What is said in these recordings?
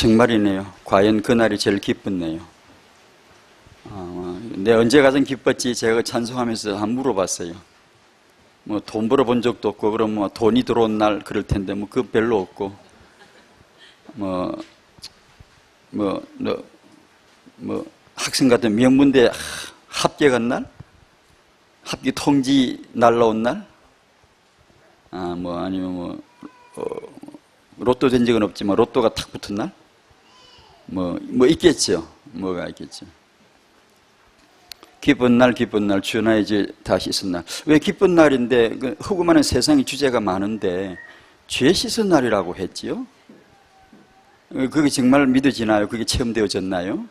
정말이네요. 과연 그날이 제일 기뻤네요. 내 언제 가장 기뻤지? 제가 찬송하면서 한번 물어봤어요. 뭐 돈 벌어본 적도 없고, 그럼 뭐 돈이 들어온 날 그럴 텐데, 뭐 그거 별로 없고, 학생 같은 명문대 합격한 날? 합격 통지 날라온 날? 아니면 로또 된 적은 없지만 로또가 탁 붙은 날? 있겠죠. 뭐가 있겠죠. 기쁜 날, 주나 이제 다시 씻은 날. 왜 기쁜 날인데, 흑음하는 세상의 주제가 많은데, 죄 씻은 날이라고 했지요? 그게 정말 믿어지나요? 그게 체험되어졌나요?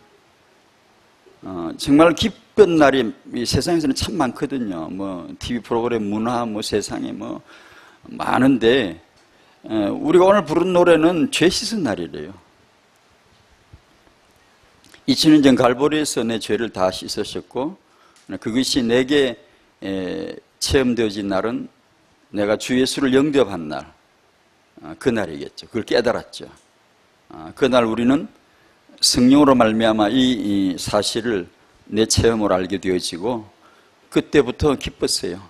정말 기쁜 날이 이 세상에서는 참 많거든요. TV 프로그램, 문화, 세상에 많은데, 우리가 오늘 부른 노래는 죄 씻은 날이래요. 2000년 전 갈보리에서 내 죄를 다 씻으셨고, 그것이 내게 체험되어진 날은 내가 주 예수를 영접한 날, 그 날이겠죠. 그걸 깨달았죠. 그날 우리는 성령으로 말미암아 이 사실을 내 체험으로 알게 되어지고, 그때부터 기뻤어요.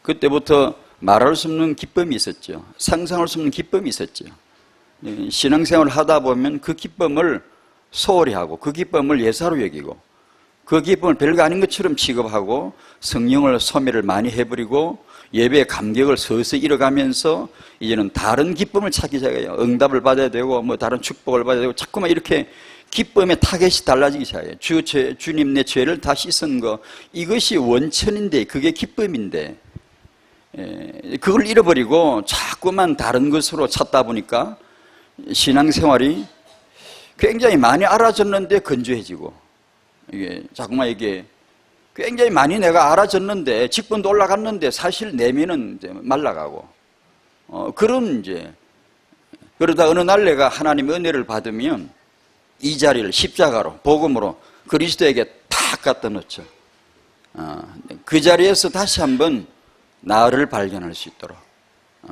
그때부터 말할 수 없는 기쁨이 있었죠. 상상할 수 없는 기쁨이 있었죠. 신앙생활을 하다 보면 그 기쁨을 소홀히 하고, 그 기쁨을 예사로 여기고, 그 기쁨을 별거 아닌 것처럼 취급하고, 성령을 소멸을 많이 해버리고, 예배의 감격을 서서히 잃어가면서 이제는 다른 기쁨을 찾기 시작해요. 응답을 받아야 되고, 다른 축복을 받아야 되고, 자꾸만 이렇게 기쁨의 타겟이 달라지기 시작해요. 주님 내 죄를 다 씻은 거, 이것이 원천인데, 그게 기쁨인데, 그걸 잃어버리고 자꾸만 다른 것으로 찾다 보니까 신앙생활이 굉장히 많이 알아졌는데 건조해지고, 자꾸만 굉장히 많이 내가 알아졌는데, 직분도 올라갔는데 사실 내면은 이제 말라가고, 그러다 어느 날 내가 하나님의 은혜를 받으면 이 자리를 십자가로, 복음으로 그리스도에게 탁 갖다 놓죠. 그 자리에서 다시 한번 나를 발견할 수 있도록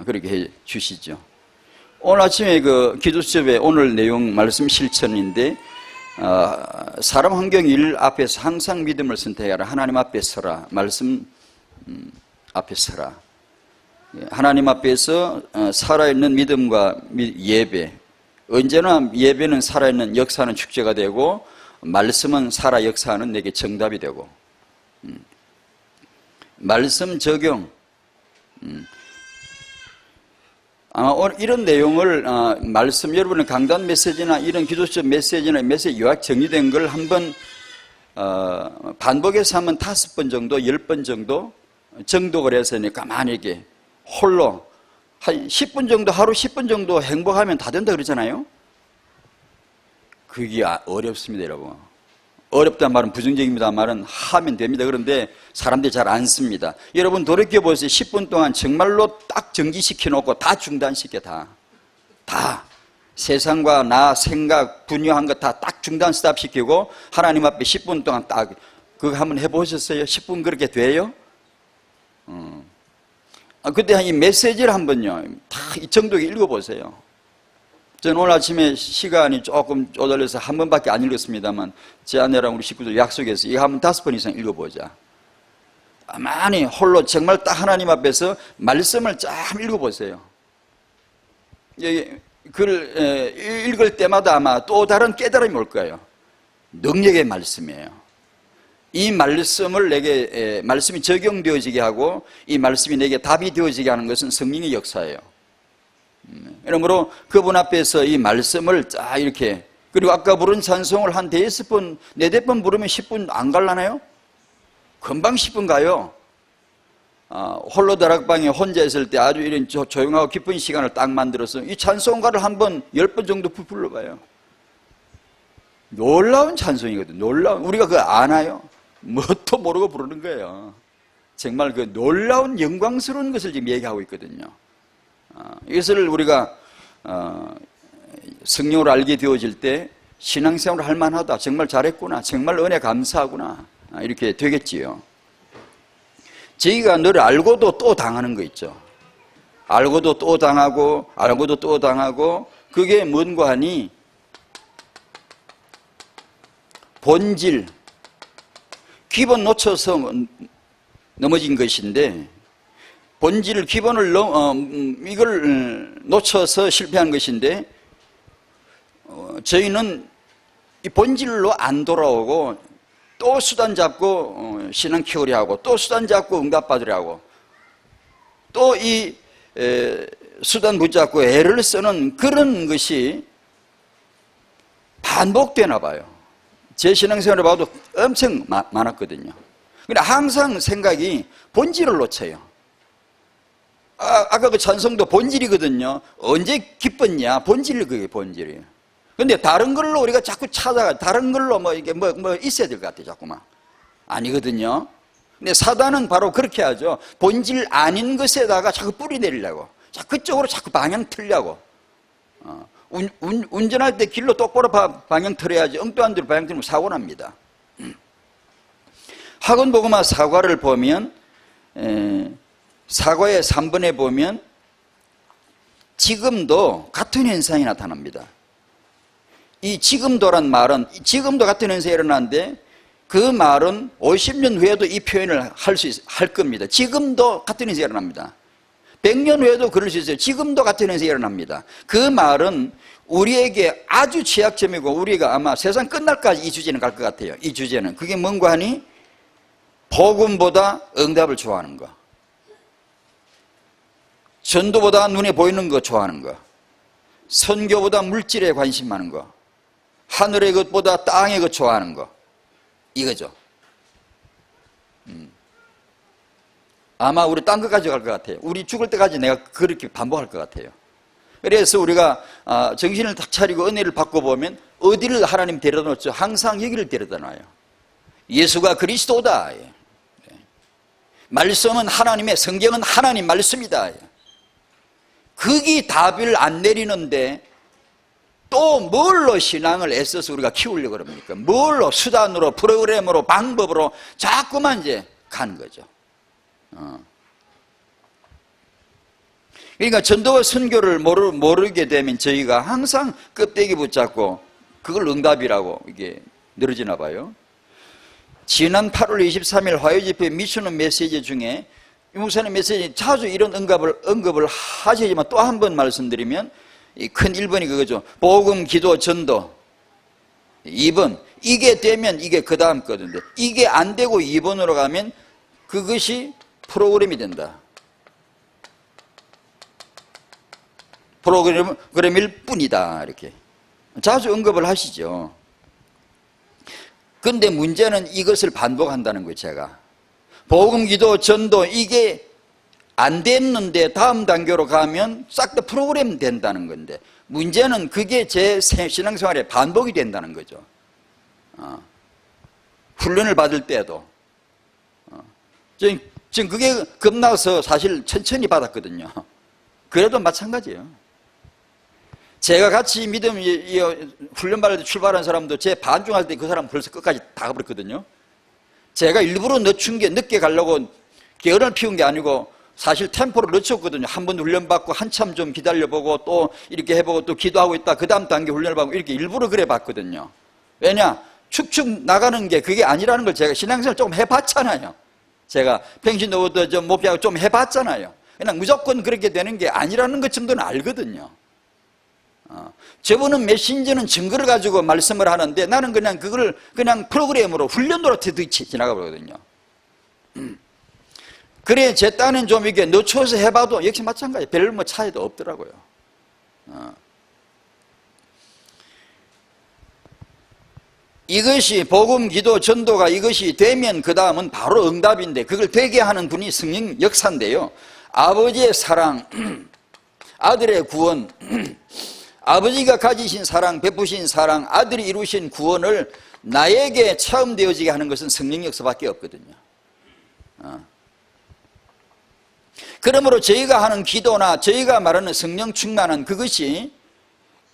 그렇게 해 주시죠. 오늘 아침에 기도 수업의 오늘 내용 말씀 실천인데, 사람 환경 일 앞에서 항상 믿음을 선택하라. 하나님 앞에 서라. 말씀 앞에 서라. 하나님 앞에서 살아있는 믿음과 예배. 언제나 예배는 살아있는 역사하는 축제가 되고, 말씀은 살아 역사하는 내게 정답이 되고, 말씀 적용. 아마 오늘 이런 내용을 말씀, 여러분의 강단 메시지나 이런 기도수업 메시지나 메시지 요약 정리된 걸 한번 반복해서 하면 5번 정도, 10번 정도 정독을 해서 가만히 이렇게 홀로 한 10분 정도, 하루 10분 정도 행복하면 다 된다 그러잖아요. 그게 어렵습니다, 여러분. 어렵다는 말은 부정적입니다. 말은 하면 됩니다. 그런데 사람들이 잘 안 씁니다. 여러분 돌이켜보세요. 10분 동안 정말로 딱 정지시켜 놓고 다 중단시켜. 다 세상과 나 생각 분유한 거 다 딱 중단 스탑시키고 하나님 앞에 10분 동안 딱 그거 한번 해보셨어요? 10분 그렇게 돼요? 그때 이 메시지를 한번요 다 이 정도에 읽어보세요. 저는 오늘 아침에 시간이 조금 쪼달려서 한 번밖에 안 읽었습니다만, 제 아내랑 우리 식구들 약속해서 이거 한번 5번 이상 읽어보자. 많이 홀로 정말 딱 하나님 앞에서 말씀을 쫙 읽어보세요. 그걸 읽을 때마다 아마 또 다른 깨달음이 올 거예요. 능력의 말씀이에요. 이 말씀을 내게, 말씀이 적용되어지게 하고 이 말씀이 내게 답이 되어지게 하는 것은 성령의 역사예요. 그러므로 그분 앞에서 이 말씀을 쫙 이렇게, 그리고 아까 부른 찬송을 한 5번, 4번 부르면 10분 안 갈라나요? 금방 10분 가요. 홀로 다락방에 혼자 있을 때 아주 이런 조용하고 기쁜 시간을 딱 만들어서 이 찬송가를 한번 10번 정도 불러봐요. 놀라운 찬송이거든. 놀라운. 우리가 그거 아나요? 뭣도 모르고 부르는 거예요. 정말 그 놀라운 영광스러운 것을 지금 얘기하고 있거든요. 이것을 우리가 성령으로 알게 되어질 때 신앙생활을 할 만하다. 정말 잘했구나. 정말 은혜 감사하구나. 이렇게 되겠지요. 저희가 늘 알고도 또 당하는 거 있죠. 알고도 또 당하고, 알고도 또 당하고, 그게 뭔가 하니 본질, 기본 놓쳐서 넘어진 것인데, 본질 기본을 이걸 놓쳐서 실패한 것인데, 저희는 이 본질로 안 돌아오고 또 수단 잡고 신앙 키우려 하고, 또 수단 잡고 응답받으려 하고, 또 이 수단 붙잡고 애를 쓰는 그런 것이 반복되나 봐요. 제 신앙생활을 봐도 엄청 많았거든요. 근데 항상 생각이 본질을 놓쳐요. 아까 그 찬송도 본질이거든요. 언제 기뻤냐? 본질이 그게 본질이에요. 근데 다른 걸로 우리가 자꾸 찾아가, 다른 걸로 이게 뭐 있어야 될 것 같아요, 자꾸만. 아니거든요. 근데 사단은 바로 그렇게 하죠. 본질 아닌 것에다가 자꾸 뿌리 내리려고. 그쪽으로 자꾸 방향 틀려고. 운전할 때 길로 똑바로 방향 틀어야지 엉뚱한 데로 방향 틀면 사고 납니다. 학원복음화 사과를 보면, 사과의 3번에 보면 지금도 같은 현상이 나타납니다. 이 지금도란 말은, 지금도 같은 현상이 일어나는데 그 말은 50년 후에도 이 표현을 할 겁니다. 지금도 같은 현상이 일어납니다. 100년 후에도 그럴 수 있어요. 지금도 같은 현상이 일어납니다. 그 말은 우리에게 아주 취약점이고, 우리가 아마 세상 끝날까지 이 주제는 갈 것 같아요. 이 주제는. 그게 뭔가 하니? 복음보다 응답을 좋아하는 거, 전도보다 눈에 보이는 거 좋아하는 거, 선교보다 물질에 관심 많은 거, 하늘의 것보다 땅의 것 좋아하는 거, 이거죠. 아마 우리 딴 것까지 갈 것 같아요. 우리 죽을 때까지 내가 그렇게 반복할 것 같아요. 그래서 우리가 정신을 딱 차리고 은혜를 받고 보면 어디를 하나님 데려다 놓죠? 항상 여기를 데려다 놔요. 예수가 그리스도다. 말씀은 하나님의, 성경은 하나님 말씀이다. 거기 답을 안 내리는데 또 뭘로 신앙을 애써서 우리가 키우려고 그럽니까? 뭘로? 수단으로, 프로그램으로, 방법으로 자꾸만 이제 가는 거죠. 그러니까 전도와 선교를 모르게 되면 저희가 항상 껍데기 붙잡고 그걸 응답이라고 이게 늘어지나 봐요. 지난 8월 23일 화요집회 미션은 메시지 중에 이 목사님 메시지 자주 이런 언급을 하시지만 또 한 번 말씀드리면 이 큰 1번이 그거죠. 복음, 기도, 전도. 2번. 이게 되면 이게 그 다음 거던데, 이게 안 되고 2번으로 가면 그것이 프로그램이 된다. 프로그램일 뿐이다. 이렇게 자주 언급을 하시죠. 근데 문제는 이것을 반복한다는 거예요. 제가 복음, 기도, 전도 이게 안 됐는데 다음 단계로 가면 싹 다 프로그램 된다는 건데, 문제는 그게 제 신앙생활에 반복이 된다는 거죠. 훈련을 받을 때도 지금 그게 겁나서 사실 천천히 받았거든요. 그래도 마찬가지예요. 제가 같이 믿음 훈련 받을 때 출발한 사람도 제 반중할 때 그 사람 벌써 끝까지 다 가버렸거든요. 제가 일부러 늦춘 게, 늦게 가려고 게으름을 피운 게 아니고 사실 템포를 늦췄거든요. 한 번 훈련받고 한참 좀 기다려보고 또 이렇게 해보고 또 기도하고 있다 그 다음 단계 훈련을 받고 이렇게 일부러 그래 봤거든요. 왜냐? 축축 나가는 게 그게 아니라는 걸 제가 신앙생활 조금 해봤잖아요. 제가 평신도부터 좀 목회하고 좀 해봤잖아요. 그냥 무조건 그렇게 되는 게 아니라는 것 정도는 알거든요. 저분은 메신저는 증거를 가지고 말씀을 하는데 나는 그냥 그걸 그냥 프로그램으로 훈련으로 지나가 버리거든요. 그래 제 딴은 좀 이렇게 늦춰서 해봐도 역시 마찬가지, 별 뭐 차이도 없더라고요. 이것이 복음, 기도, 전도가 이것이 되면 그 다음은 바로 응답인데, 그걸 되게 하는 분이 성령 역사인데요. 아버지의 사랑, 아들의 구원, 아버지가 가지신 사랑, 베푸신 사랑, 아들이 이루신 구원을 나에게 체험되어지게 하는 것은 성령 역사밖에 없거든요. 그러므로 저희가 하는 기도나 저희가 말하는 성령 충만은 그것이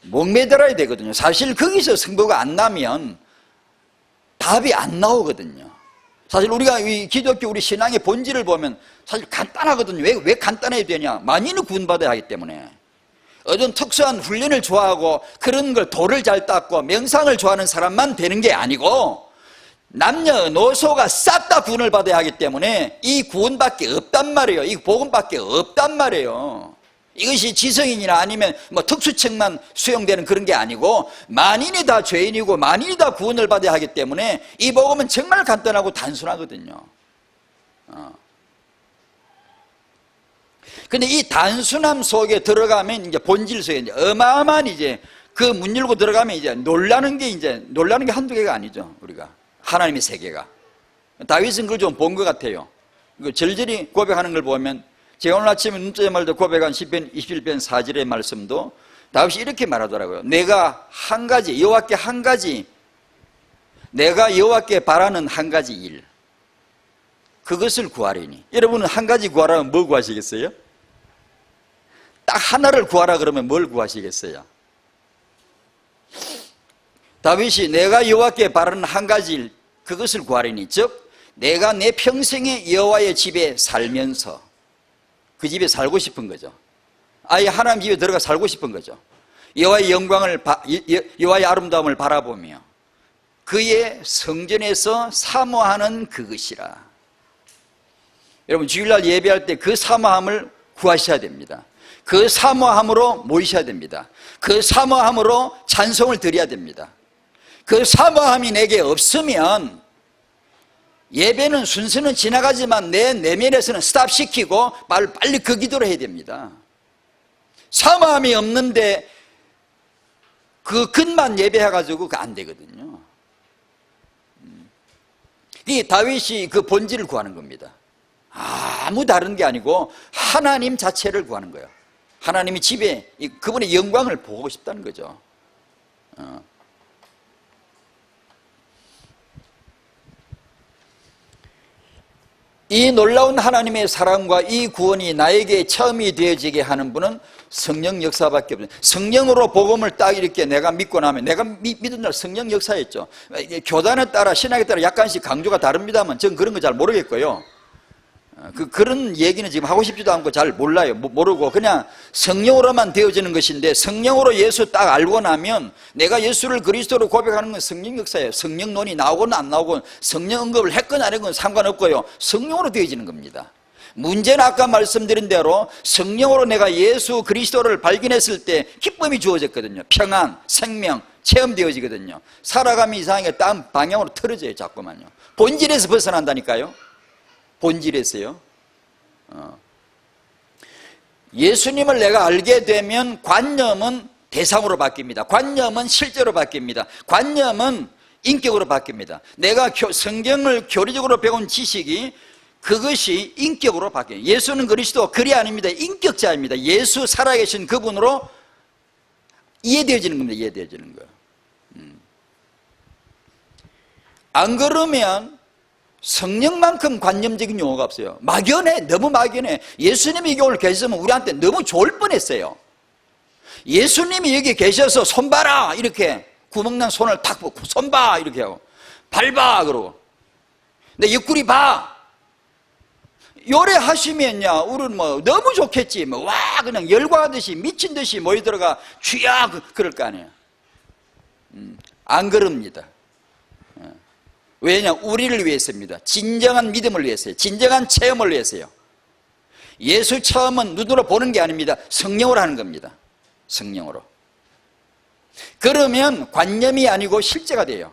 목매달아야 되거든요. 사실 거기서 승부가 안 나면 답이 안 나오거든요. 사실 우리가 이 기독교 우리 신앙의 본질을 보면 사실 간단하거든요. 왜 간단해야 되냐? 만인을 구원받아야 하기 때문에. 어떤 특수한 훈련을 좋아하고 그런 걸 도를 잘 닦고 명상을 좋아하는 사람만 되는 게 아니고 남녀노소가 싹 다 구원을 받아야 하기 때문에 이 구원밖에 없단 말이에요. 이 복음밖에 없단 말이에요. 이것이 지성인이나 아니면 뭐 특수층만 수용되는 그런 게 아니고 만인이 다 죄인이고 만인이 다 구원을 받아야 하기 때문에 이 복음은 정말 간단하고 단순하거든요. 근데 이 단순함 속에 들어가면 이제 본질 속에 이제 어마어마한 이제 그 문 열고 들어가면 이제 놀라는 게 한두 개가 아니죠. 우리가 하나님의 세계가. 다윗은 그걸 좀 본 것 같아요. 절절히 고백하는 걸 보면 제가 오늘 아침에 눈뜨자 말도 고백한 시편 21편 4절의 말씀도 다윗이 이렇게 말하더라고요. 내가 한 가지, 여호와께 한 가지, 내가 여호와께 바라는 한 가지 일, 그것을 구하리니. 여러분은 한 가지 구하라면 뭐 구하시겠어요? 딱 하나를 구하라 그러면 뭘 구하시겠어요? 다윗이 내가 여호와께 바라는 한 가지 일, 그것을 구하리니, 즉 내가 내 평생에 여호와의 집에 살면서 그 집에 살고 싶은 거죠. 아예 하나님 집에 들어가 살고 싶은 거죠. 여호와의 영광을, 여호와의 아름다움을 바라보며 그의 성전에서 사모하는 그것이라. 여러분 주일날 예배할 때 그 사모함을 구하셔야 됩니다. 그 사모함으로 모이셔야 됩니다. 그 사모함으로 찬송을 드려야 됩니다. 그 사모함이 내게 없으면 예배는 순서는 지나가지만 내 내면에서는 스탑시키고 빨리 그 기도를 해야 됩니다. 사모함이 없는데 그 끝만 예배해가지고 안 되거든요. 이 다윗이 그 본질을 구하는 겁니다. 아무 다른 게 아니고 하나님 자체를 구하는 거예요. 하나님이 집에 그분의 영광을 보고 싶다는 거죠. 이 놀라운 하나님의 사랑과 이 구원이 나에게 체험이 되어지게 하는 분은 성령 역사밖에 없어요. 성령으로 복음을 딱 이렇게 내가 믿고 나면, 내가 믿은 날 성령 역사였죠. 교단에 따라 신학에 따라 약간씩 강조가 다릅니다만 전 그런 거 잘 모르겠고요. 그런 얘기는 지금 하고 싶지도 않고 잘 몰라요. 모르고 그냥 성령으로만 되어지는 것인데, 성령으로 예수 딱 알고 나면 내가 예수를 그리스도로 고백하는 건 성령 역사예요. 성령론이 나오건 안 나오건, 성령 언급을 했건 안 했건 상관없고요. 성령으로 되어지는 겁니다. 문제는 아까 말씀드린 대로 성령으로 내가 예수 그리스도를 발견했을 때 기쁨이 주어졌거든요. 평안, 생명 체험되어지거든요. 살아감이 이상하게 딴 방향으로 틀어져요. 자꾸만요. 본질에서 벗어난다니까요. 본질에서요. 예수님을 내가 알게 되면 관념은 대상으로 바뀝니다. 관념은 실제로 바뀝니다. 관념은 인격으로 바뀝니다. 내가 성경을 교리적으로 배운 지식이 그것이 인격으로 바뀌어요. 예수는 그리스도, 글이 아닙니다. 인격자입니다. 예수 살아계신 그분으로 이해되어지는 겁니다. 이해되어지는 거예요. 안 그러면 성령만큼 관념적인 용어가 없어요. 막연해, 너무 막연해. 예수님이 여기 오늘 계셨으면 우리한테 너무 좋을 뻔했어요. 예수님이 여기 계셔서 손 봐라 이렇게 구멍난 손을 탁 보고 손 봐 이렇게 하고 밟아 그러고 내 옆구리 봐 요래 하시면야 우리는 뭐 너무 좋겠지. 뭐 와 그냥 열광하듯이 미친 듯이 모여 들어가 주야 그럴 거 아니에요. 안 그럽니다. 왜냐? 우리를 위해서입니다. 진정한 믿음을 위해서요. 진정한 체험을 위해서요. 예수 체험은 눈으로 보는 게 아닙니다. 성령으로 하는 겁니다. 성령으로. 그러면 관념이 아니고 실제가 돼요.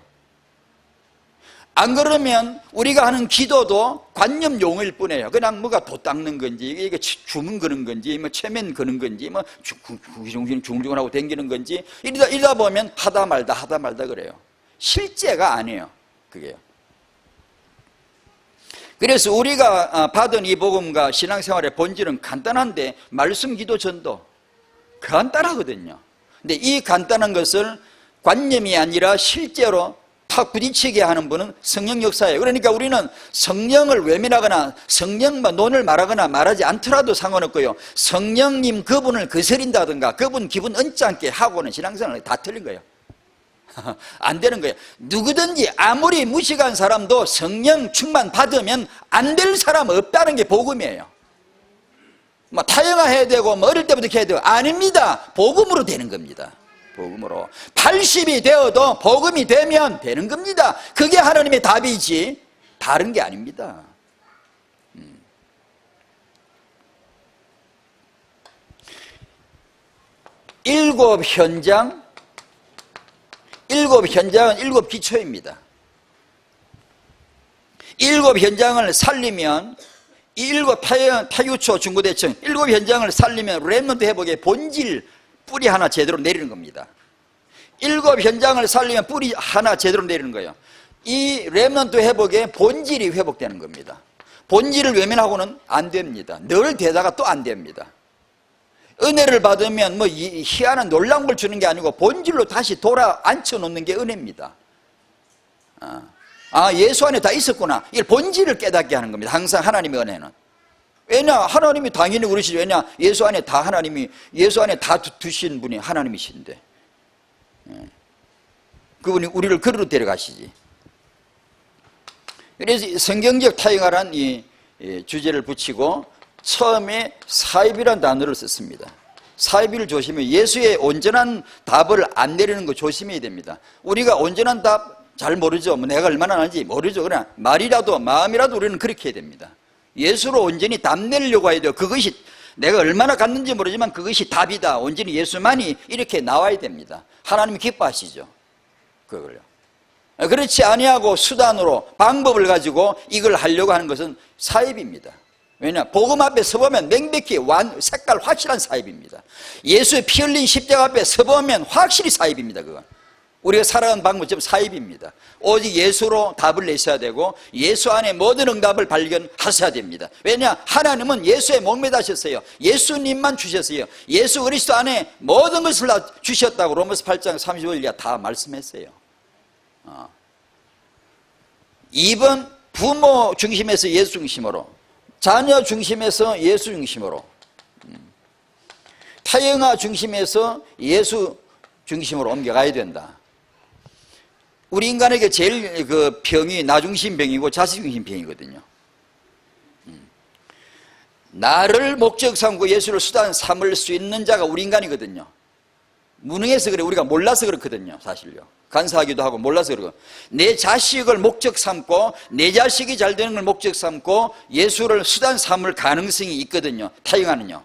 안 그러면 우리가 하는 기도도 관념 용어일 뿐이에요. 그냥 뭐가 도 닦는 건지, 이게 주문 그는 건지, 뭐 최면 그는 건지, 뭐 중중하고 댕기는 건지, 이러다 보면 하다 말다 그래요. 실제가 아니에요. 그게요. 그래서 우리가 받은 이 복음과 신앙생활의 본질은 간단한데 말씀, 기도, 전도 간단하거든요. 근데 이 간단한 것을 관념이 아니라 실제로 탁 부딪히게 하는 분은 성령 역사예요. 그러니까 우리는 성령을 외면하거나 성령만 논을 말하거나 말하지 않더라도 상관없고요. 성령님 그분을 거스린다든가 그분 기분 언짢게 하고는 신앙생활이 다 틀린 거예요. 안 되는 거예요. 누구든지 아무리 무식한 사람도 성령 충만 받으면 안 될 사람 없다는 게 복음이에요. 뭐 타영화해야 되고 뭐 어릴 때부터 해야 되고 아닙니다. 복음으로 되는 겁니다. 복음으로 80이 되어도 복음이 되면 되는 겁니다. 그게 하나님의 답이지 다른 게 아닙니다. 일곱 현장은 일곱 기초입니다. 일곱 현장을 살리면 이 일곱 타유초 중고대청 일곱 현장을 살리면 렘넌트 회복의 본질 뿌리 하나 제대로 내리는 겁니다. 일곱 현장을 살리면 뿌리 하나 제대로 내리는 거예요. 이 렘넌트 회복의 본질이 회복되는 겁니다. 본질을 외면하고는 안 됩니다. 늘 되다가 또 안 됩니다. 은혜를 받으면 뭐 희한한 놀라운 걸 주는 게 아니고 본질로 다시 돌아 앉혀놓는 게 은혜입니다. 예수 안에 다 있었구나. 이 본질을 깨닫게 하는 겁니다. 항상 하나님의 은혜는. 왜냐? 하나님이 당연히 그러시죠. 왜냐? 예수 안에 다 두신 분이 하나님이신데. 그분이 우리를 그리로 데려가시지. 그래서 성경적 타영화란 이 주제를 붙이고 처음에 사입이라는 단어를 썼습니다. 사입을 조심해요. 예수의 온전한 답을 안 내리는 거 조심해야 됩니다. 우리가 온전한 답 잘 모르죠. 뭐 내가 얼마나 하는지 모르죠. 그러나 말이라도 마음이라도 우리는 그렇게 해야 됩니다. 예수로 온전히 답 내려고 해야 돼요. 그것이 내가 얼마나 갔는지 모르지만 그것이 답이다. 온전히 예수만이 이렇게 나와야 됩니다. 하나님이 기뻐하시죠. 그걸요. 그렇지 아니하고 수단으로 방법을 가지고 이걸 하려고 하는 것은 사입입니다. 왜냐? 복음 앞에 서보면 명백히 색깔 확실한 사입입니다. 예수의 피 흘린 십자가 앞에 서보면 확실히 사입입니다. 그건 우리가 살아가는 방법은 좀 사입입니다. 오직 예수로 답을 내셔야 되고 예수 안에 모든 응답을 발견하셔야 됩니다. 왜냐? 하나님은 예수에 목매다셨어요. 예수님만 주셨어요. 예수 그리스도 안에 모든 것을 다 주셨다고 로마서 8장 35절 다 말씀했어요. 2번 부모 중심에서 예수 중심으로, 자녀 중심에서 예수 중심으로, 타영화 중심에서 예수 중심으로 옮겨가야 된다. 우리 인간에게 제일 그 병이 나중심 병이고 자식중심 병이거든요. 나를 목적 삼고 예수를 수단 삼을 수 있는 자가 우리 인간이거든요. 무능해서 그래. 우리가 몰라서 그렇거든요. 사실요. 간사하기도 하고 몰라서 그러고, 내 자식을 목적 삼고 내 자식이 잘 되는 걸 목적 삼고 예수를 수단 삼을 가능성이 있거든요. 타영하는요.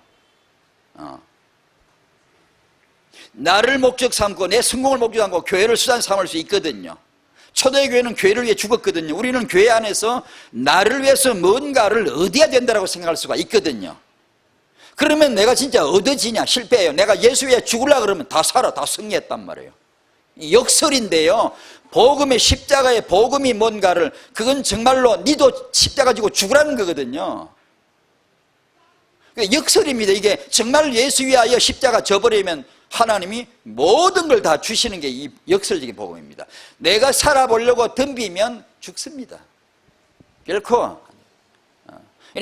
나를 목적 삼고 내 성공을 목적 삼고 교회를 수단 삼을 수 있거든요. 초대교회는 교회를 위해 죽었거든요. 우리는 교회 안에서 나를 위해서 뭔가를 얻어야 된다고 생각할 수가 있거든요. 그러면 내가 진짜 얻어지냐? 실패해요. 내가 예수 위해 죽으려고 그러면 다 살아, 다 승리했단 말이에요. 역설인데요. 복음의 십자가의 복음이 뭔가를, 그건 정말로 니도 십자가 지고 죽으라는 거거든요. 역설입니다. 이게 정말 예수 위하여 십자가 져버리면 하나님이 모든 걸 다 주시는 게 이 역설적인 복음입니다. 내가 살아보려고 덤비면 죽습니다. 결코.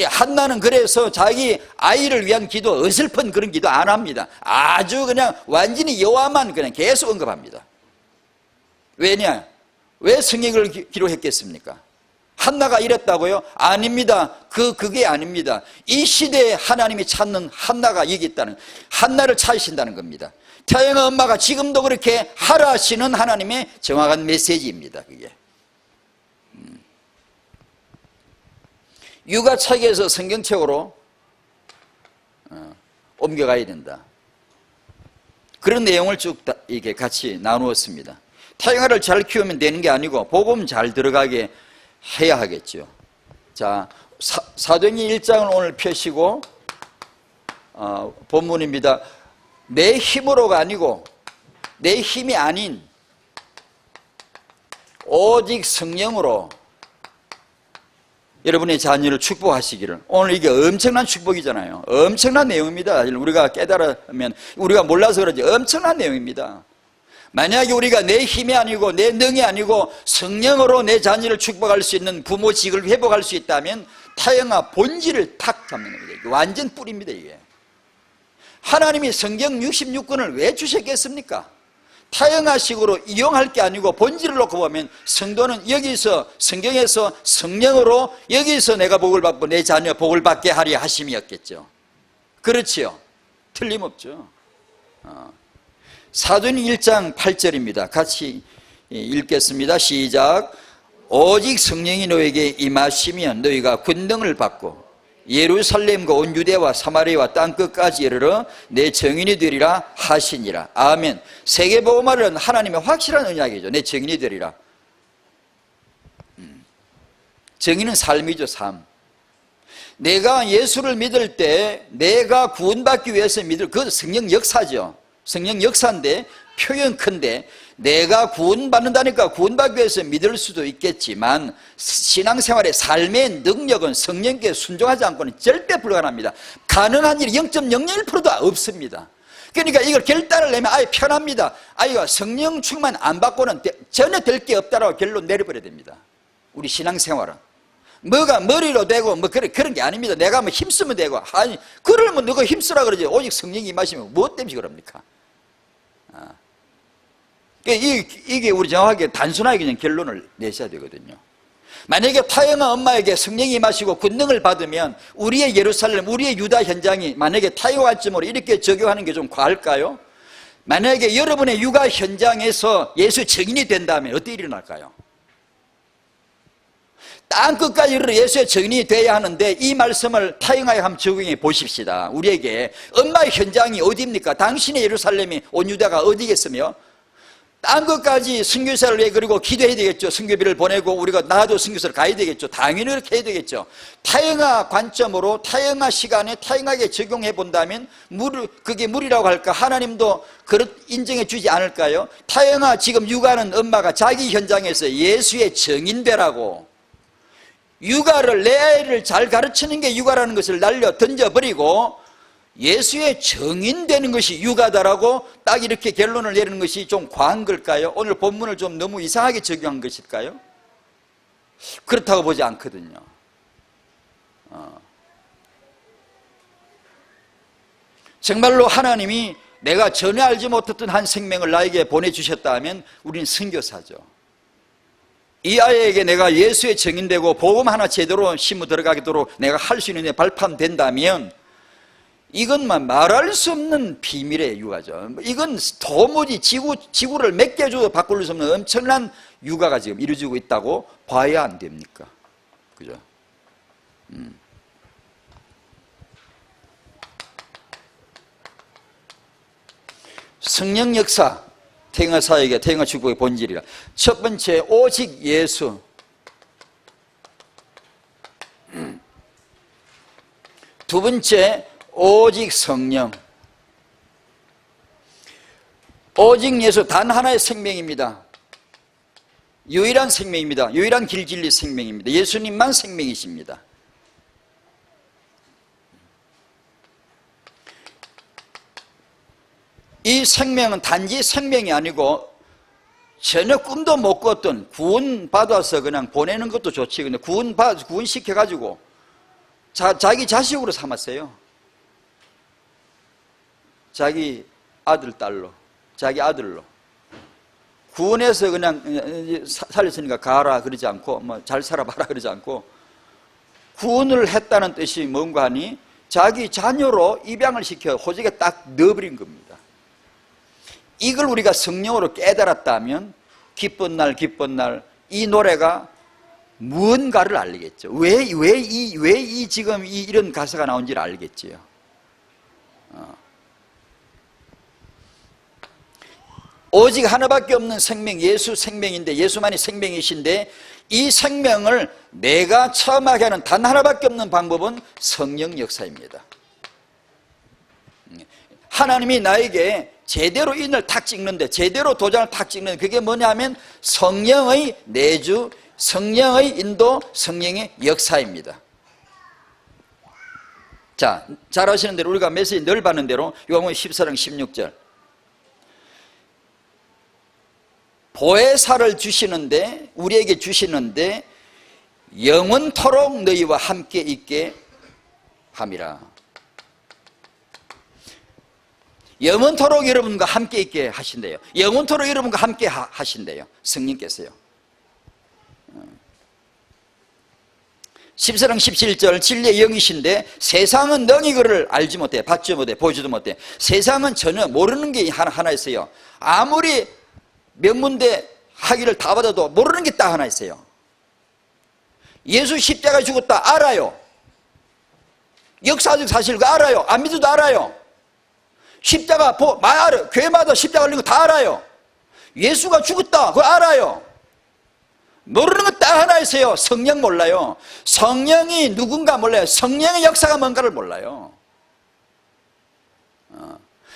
한나는 그래서 자기 아이를 위한 기도, 어설픈 그런 기도 안 합니다. 아주 그냥 완전히 여호와만 그냥 계속 언급합니다. 왜냐? 왜 성경을 기록했겠습니까? 한나가 이랬다고요? 아닙니다. 그게 아닙니다. 이 시대에 하나님이 찾는 한나가 여기 있다는, 한나를 찾으신다는 겁니다. 타영아 엄마가 지금도 그렇게 하라시는 하나님의 정확한 메시지입니다. 그게. 육아책에서 성경책으로 옮겨가야 된다. 그런 내용을 쭉 이렇게 같이 나누었습니다. 타영아를 잘 키우면 되는 게 아니고 복음 잘 들어가게 해야 하겠죠. 자, 사도행전 1장을 오늘 펴시고 본문입니다. 내 힘으로가 아니고, 내 힘이 아닌 오직 성령으로 여러분의 자녀를 축복하시기를. 오늘 이게 엄청난 축복이잖아요. 엄청난 내용입니다. 우리가 깨달으면, 우리가 몰라서 그러지 엄청난 내용입니다. 만약에 우리가 내 힘이 아니고 내 능이 아니고 성령으로 내 자녀를 축복할 수 있는 부모직을 회복할 수 있다면 타영아 본질을 탁 잡는 겁니다. 이게 완전 뿌리입니다. 이게. 하나님이 성경 66권을 왜 주셨겠습니까? 타영아식으로 이용할 게 아니고 본질을 놓고 보면 성도는 여기서 성경에서 성령으로 여기서 내가 복을 받고 내 자녀 복을 받게 하려 하심이었겠죠. 그렇지요. 틀림없죠. 사도행 1장 8절입니다. 같이 읽겠습니다. 시작. 오직 성령이 너에게 임하시면 너희가 권능을 받고 예루살렘과 온 유대와 사마리아와 땅끝까지 이르러 내 증인이 되리라 하시니라. 아멘. 세계복음화는 하나님의 확실한 언약이죠. 내 증인이 되리라. 증인은 삶이죠. 삶. 내가 예수를 믿을 때 내가 구원받기 위해서 믿을 그 성령 역사죠. 성령 역사인데 표현 큰데 내가 구원받는다니까 구원받기 위해서 믿을 수도 있겠지만 신앙생활의 삶의 능력은 성령께 순종하지 않고는 절대 불가능합니다. 가능한 일이 0.001%도 없습니다. 그러니까 이걸 결단을 내면 아예 편합니다. 아이가 성령 충만 안 받고는 전혀 될 게 없다라고 결론 내려버려야 됩니다. 우리 신앙생활은 뭐가 머리로 되고 뭐 그런 게 아닙니다. 내가 뭐 힘쓰면 되고 아니 그러면 누가 힘쓰라 그러지. 오직 성령이 임하시면 무엇 때문에 그럽니까? 이게 우리 정확하게 단순하게 그냥 결론을 내셔야 되거든요. 만약에 타영아 엄마에게 성령이 임하시고 권능을 받으면 우리의 예루살렘, 우리의 유다 현장이 만약에 타영아 관점으로 이렇게 적용하는 게 좀 과할까요? 만약에 여러분의 육아 현장에서 예수 증인이 된다면 어떻게 일어날까요? 땅끝까지 이르러 예수의 증인이 되어야 하는데 이 말씀을 타영아에 한번 적용해 보십시다. 우리에게 엄마의 현장이 어디입니까? 당신의 예루살렘이 온 유다가 어디겠으며 땅끝까지 선교사를 해 그리고 기도해야 되겠죠. 선교비를 보내고 우리가 나도 선교사를 가야 되겠죠. 당연히 그렇게 해야 되겠죠. 타영아 관점으로 타영아 시간에 타영아에게 적용해 본다면 그게 무리라고 할까? 하나님도 그렇 인정해 주지 않을까요? 타영아 지금 육아하는 엄마가 자기 현장에서 예수의 증인되라고 육아를 내 아이를 잘 가르치는 게 육아라는 것을 날려 던져버리고 예수의 증인되는 것이 육아다라고 딱 이렇게 결론을 내리는 것이 좀 과한 걸까요? 오늘 본문을 좀 너무 이상하게 적용한 것일까요? 그렇다고 보지 않거든요. 정말로 하나님이 내가 전혀 알지 못했던 한 생명을 나에게 보내주셨다면 우리는 선교사죠. 이 아이에게 내가 예수의 증인되고 복음 하나 제대로 심어 들어가도록 내가 할 수 있는 데 발판된다면 이건 말할 수 없는 비밀의 육아죠. 이건 도무지 지구를 몇 개 줘도 바꿀 수 없는 엄청난 육아가 지금 이루어지고 있다고 봐야 안 됩니까? 그죠? 성령 역사, 태영아 사역의 태영아 축복의 본질이라. 첫 번째, 오직 예수. 두 번째, 오직 성령. 오직 예수, 단 하나의 생명입니다. 유일한 생명입니다. 유일한 길, 진리, 생명입니다. 예수님만 생명이십니다. 이 생명은 단지 생명이 아니고 전혀 꿈도 못 꿨던 구원받아서 그냥 보내는 것도 좋지. 근데 구원시켜가지고 자기 자식으로 삼았어요. 자기 아들, 딸로, 자기 아들로. 구원해서 그냥 살렸으니까 가라 그러지 않고, 뭐 잘 살아봐라 그러지 않고, 구원을 했다는 뜻이 뭔가 하니, 자기 자녀로 입양을 시켜 호적에 딱 넣어버린 겁니다. 이걸 우리가 성령으로 깨달았다면, 기쁜 날, 기쁜 날, 이 노래가 무언가를 알겠죠. 왜 지금 이런 가사가 나온지를 알겠지요. 오직 하나밖에 없는 생명, 예수 생명인데, 예수만이 생명이신데, 이 생명을 내가 체험하게 하는 단 하나밖에 없는 방법은 성령 역사입니다. 하나님이 나에게 제대로 인을 탁 찍는데, 제대로 도장을 탁 찍는데, 그게 뭐냐면 성령의 내주, 성령의 인도, 성령의 역사입니다. 자, 잘 아시는 대로 우리가 메시지 늘 받는 대로 요한복음 14장 16절, 보혜사를 주시는데, 우리에게 주시는데 영원토록 너희와 함께 있게 함이라. 영원토록 여러분과 함께 있게 하신대요. 영원토록 여러분과 함께 하신대요. 성령께서요. 14장 17절 진리의 영이신데 세상은 능히 그를 알지 못해, 받지 못해, 보지도 못해. 세상은 전혀 모르는 게 하나 있어요. 아무리 명문대 학위를 다 받아도 모르는 게 딱 하나 있어요. 예수 십자가에 죽었다 알아요. 역사적 사실 그거 알아요. 안 믿어도 알아요. 십자가 알아요. 교회마다 십자가 걸린 거 다 알아요. 예수가 죽었다 그거 알아요. 모르는 건 딱 하나 있어요. 성령 몰라요. 성령이 누군가 몰라요. 성령의 역사가 뭔가를 몰라요.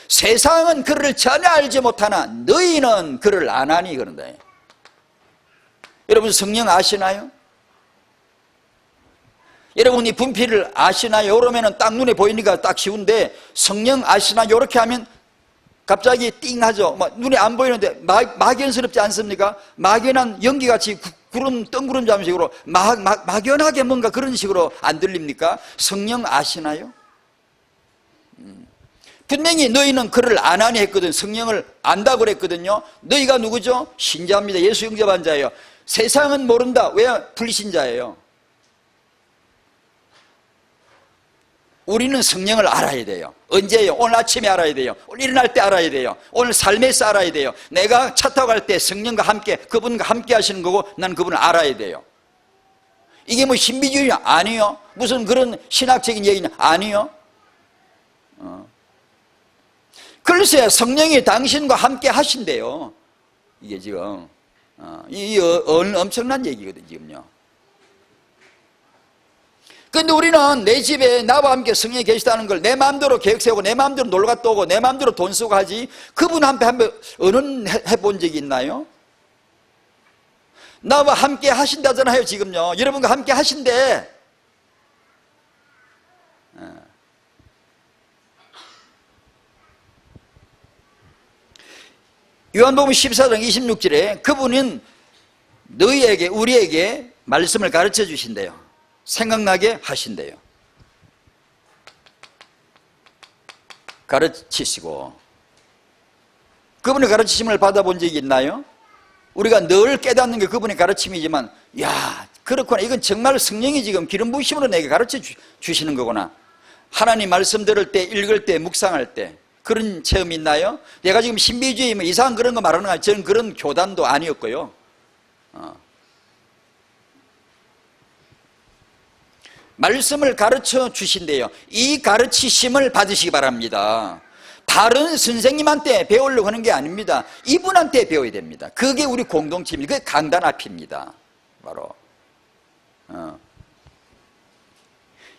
세상은 그를 전혀 알지 못하나 너희는 그를 아나니 그런다. 여러분 성령 아시나요? 여러분이 분필을 아시나요? 그러면 딱 눈에 보이니까 딱 쉬운데 성령 아시나요? 이렇게 하면 갑자기 띵 하죠. 눈에 안 보이는데 막연스럽지 않습니까? 막연한 연기같이 구름, 뜬구름 잠식으로 막연하게 뭔가 그런 식으로 안 들립니까? 성령 아시나요? 분명히 너희는 그를 아나니 했거든. 성령을 안다고 그랬거든요. 너희가 누구죠? 신자입니다. 예수 영접한 자예요. 세상은 모른다. 왜? 불신자예요. 우리는 성령을 알아야 돼요. 언제요? 오늘 아침에 알아야 돼요. 오늘 일어날 때 알아야 돼요. 오늘 삶에서 알아야 돼요. 내가 차 타고 갈 때 성령과 함께, 그분과 함께 하시는 거고 난 그분을 알아야 돼요. 이게 뭐 신비주의냐? 아니요. 무슨 그런 신학적인 얘기냐? 아니요. 글쎄 성령이 당신과 함께 하신대요. 이게 지금 이 엄청난 얘기거든요. 지금요. 그런데 우리는 내 집에 나와 함께 성령이 계시다는 걸 내 마음대로 계획 세우고 내 마음대로 놀러 갔다 오고 내 마음대로 돈 쓰고 하지, 그분 한번 의논해 본 적이 있나요? 나와 함께 하신다잖아요. 지금요 여러분과 함께 하신대. 요한복음 14장 26절에 그분은 너희에게 우리에게 말씀을 가르쳐 주신대요. 생각나게 하신대요. 가르치시고, 그분의 가르치심을 받아본 적이 있나요? 우리가 늘 깨닫는 게 그분의 가르침이지만, 야 그렇구나, 이건 정말 성령이 지금 기름 부으심으로 내게 가르쳐 주시는 거구나. 하나님 말씀 들을 때, 읽을 때, 묵상할 때 그런 체험이 있나요? 내가 지금 신비주의 뭐 이상한 그런 거 말하는 거야. 저는 그런 교단도 아니었고요. 말씀을 가르쳐 주신대요. 이 가르치심을 받으시기 바랍니다. 다른 선생님한테 배우려고 하는 게 아닙니다. 이분한테 배워야 됩니다. 그게 우리 공동체입니다. 그게 강단 앞입니다. 바로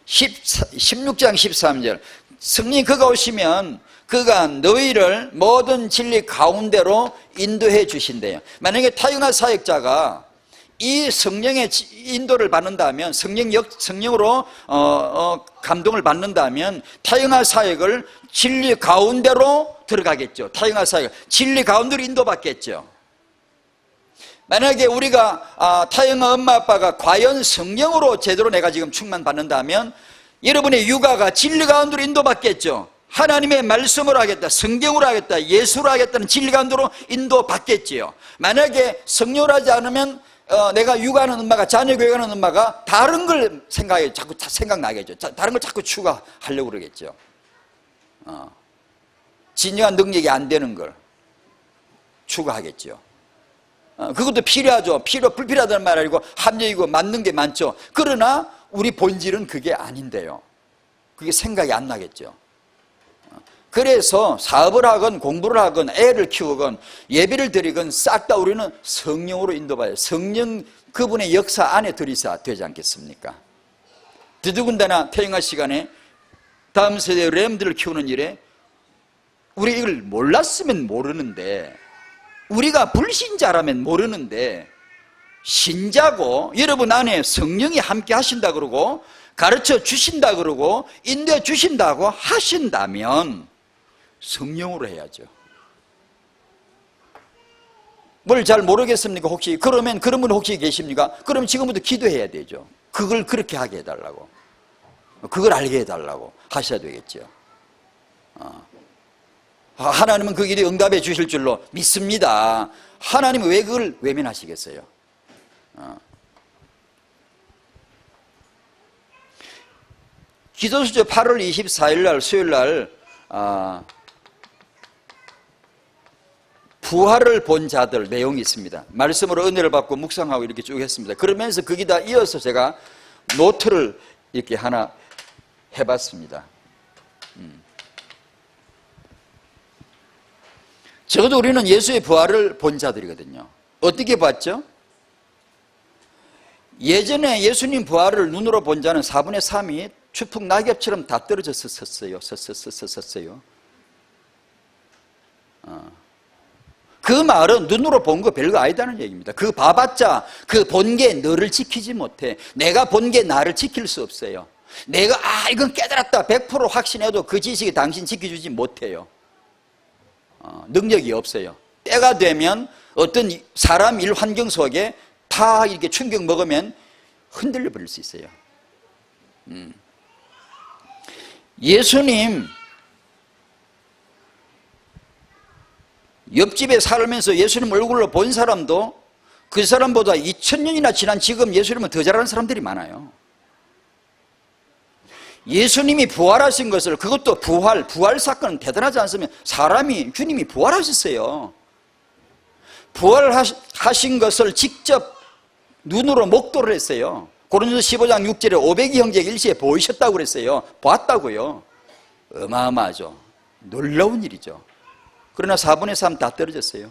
16장 13절 성령이 그가 오시면 그가 너희를 모든 진리 가운데로 인도해 주신대요. 만약에 타영한 사역자가 이 성령의 인도를 받는다면, 성령으로 감동을 받는다면 타영한 사역을 진리 가운데로 들어가겠죠. 타영한 사역 진리 가운데로 인도받겠죠. 만약에 우리가 타영한 엄마 아빠가 과연 성령으로 제대로 내가 지금 충만받는다면 여러분의 육아가 진리 가운데로 인도받겠죠. 하나님의 말씀으로 하겠다, 성경으로 하겠다, 예수로 하겠다는 진리 가운데로 인도받겠지요. 만약에 성령으로 하지 않으면 내가 육아하는 엄마가, 자녀 교육하는 엄마가 다른 걸 자꾸 생각나겠죠. 다른 걸 자꾸 추가하려고 그러겠죠. 진정한 능력이 안 되는 걸 추가하겠죠. 그것도 필요하죠. 불필요하다는 말 아니고 합리이고 맞는 게 많죠. 그러나 우리 본질은 그게 아닌데요. 그게 생각이 안 나겠죠. 그래서 사업을 하건 공부를 하건 애를 키우건 예배를 드리건 싹 다 우리는 성령으로 인도받아요. 성령 그분의 역사 안에 들이셔야 되지 않겠습니까? 더더군다나 퇴행할 시간에 다음 세대 렘들을 키우는 일에 우리 이걸 몰랐으면 모르는데, 우리가 불신자라면 모르는데, 신자고 여러분 안에 성령이 함께 하신다 그러고 가르쳐 주신다 그러고 인도해 주신다고 하신다면 성령으로 해야죠. 뭘 잘 모르겠습니까? 혹시 그러면 그런 분 혹시 계십니까? 그럼 지금부터 기도해야 되죠. 그걸 그렇게 하게 해달라고, 그걸 알게 해달라고 하셔야 되겠죠. 하나님은 그 길에 응답해 주실 줄로 믿습니다. 하나님은 왜 그걸 외면하시겠어요? 기도수저 8월 24일 날 수요일 날 부활을 본 자들 내용이 있습니다. 말씀으로 은혜를 받고 묵상하고 이렇게 쭉 했습니다. 그러면서 거기다 이어서 제가 노트를 이렇게 하나 해봤습니다. 적어도 우리는 예수의 부활을 본 자들이거든요. 어떻게 봤죠? 예전에 예수님 부활을 눈으로 본 자는 4분의 3이 추풍 낙엽처럼 다 떨어져서 섰어요. 그 말은 눈으로 본 거 별거 아니다는 얘기입니다. 그 봐봤자 그 본 게 너를 지키지 못해. 내가 본 게 나를 지킬 수 없어요. 내가 이건 깨달았다 100% 확신해도 그 지식이 당신 지켜주지 못해요. 능력이 없어요. 때가 되면 어떤 사람 일 환경 속에 다 이렇게 충격 먹으면 흔들려 버릴 수 있어요. 예수님 옆집에 살면서 예수님 얼굴로 본 사람도 그 사람보다 2000년이나 지난 지금 예수님은 더 잘하는 사람들이 많아요. 예수님이 부활하신 것을, 그것도 부활 사건은 대단하지 않습니까? 주님이 부활하셨어요. 부활하신 것을 직접 눈으로 목도를 했어요. 고린도서 15장 6절에 500이 형제가 일시에 보이셨다고 그랬어요. 봤다고요. 어마어마하죠. 놀라운 일이죠. 그러나 4분의 3 다 떨어졌어요.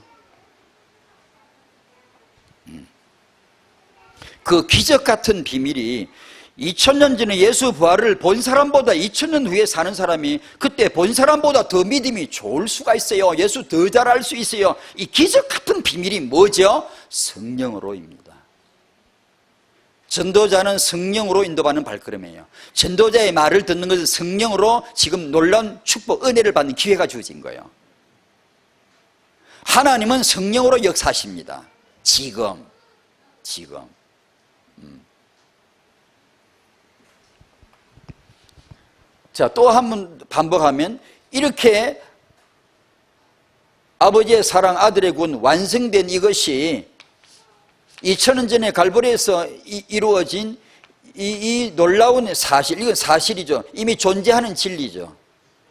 그 기적 같은 비밀이 2000년 전에 예수 부활을 본 사람보다 2000년 후에 사는 사람이 그때 본 사람보다 더 믿음이 좋을 수가 있어요. 예수 더 잘 알 수 있어요. 이 기적 같은 비밀이 뭐죠? 성령으로입니다. 전도자는 성령으로 인도받는 발걸음이에요. 전도자의 말을 듣는 것은 성령으로 지금 놀라운 축복, 은혜를 받는 기회가 주어진 거예요. 하나님은 성령으로 역사하십니다. 지금. 자, 또 한 번 반복하면 이렇게 아버지의 사랑, 아들의 군 완성된 이것이 2000년 전에 갈보리에서 이루어진 이 놀라운 사실, 이건 사실이죠. 이미 존재하는 진리죠.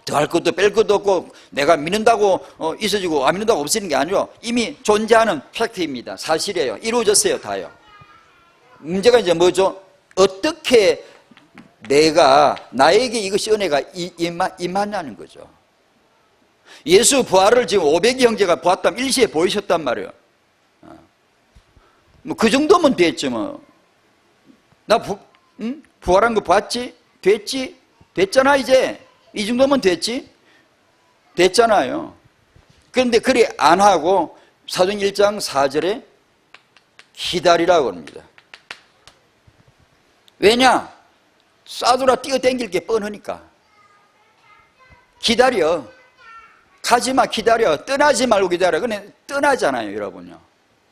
더할 것도 뺄 것도 없고 내가 믿는다고 있어지고 안 믿는다고 없어지는 게 아니고 이미 존재하는 팩트입니다. 사실이에요. 이루어졌어요. 다요. 문제가 이제 뭐죠? 어떻게 나에게 이것이 은혜가 임하냐는 거죠. 예수 부활을 지금 500이 형제가 보았다면 일시에 보이셨단 말이에요. 뭐 그 정도면 됐죠. 뭐. 나 부활한 거 봤지? 됐지? 됐잖아 이제. 이 정도면 됐지? 됐잖아요. 그런데 그리 안 하고 사도행 1장 4절에 기다리라고 합니다. 왜냐? 쏴두라 뛰어댕길 게 뻔하니까. 기다려. 가지마, 기다려. 떠나지 말고 기다려. 근데 떠나잖아요, 여러분요.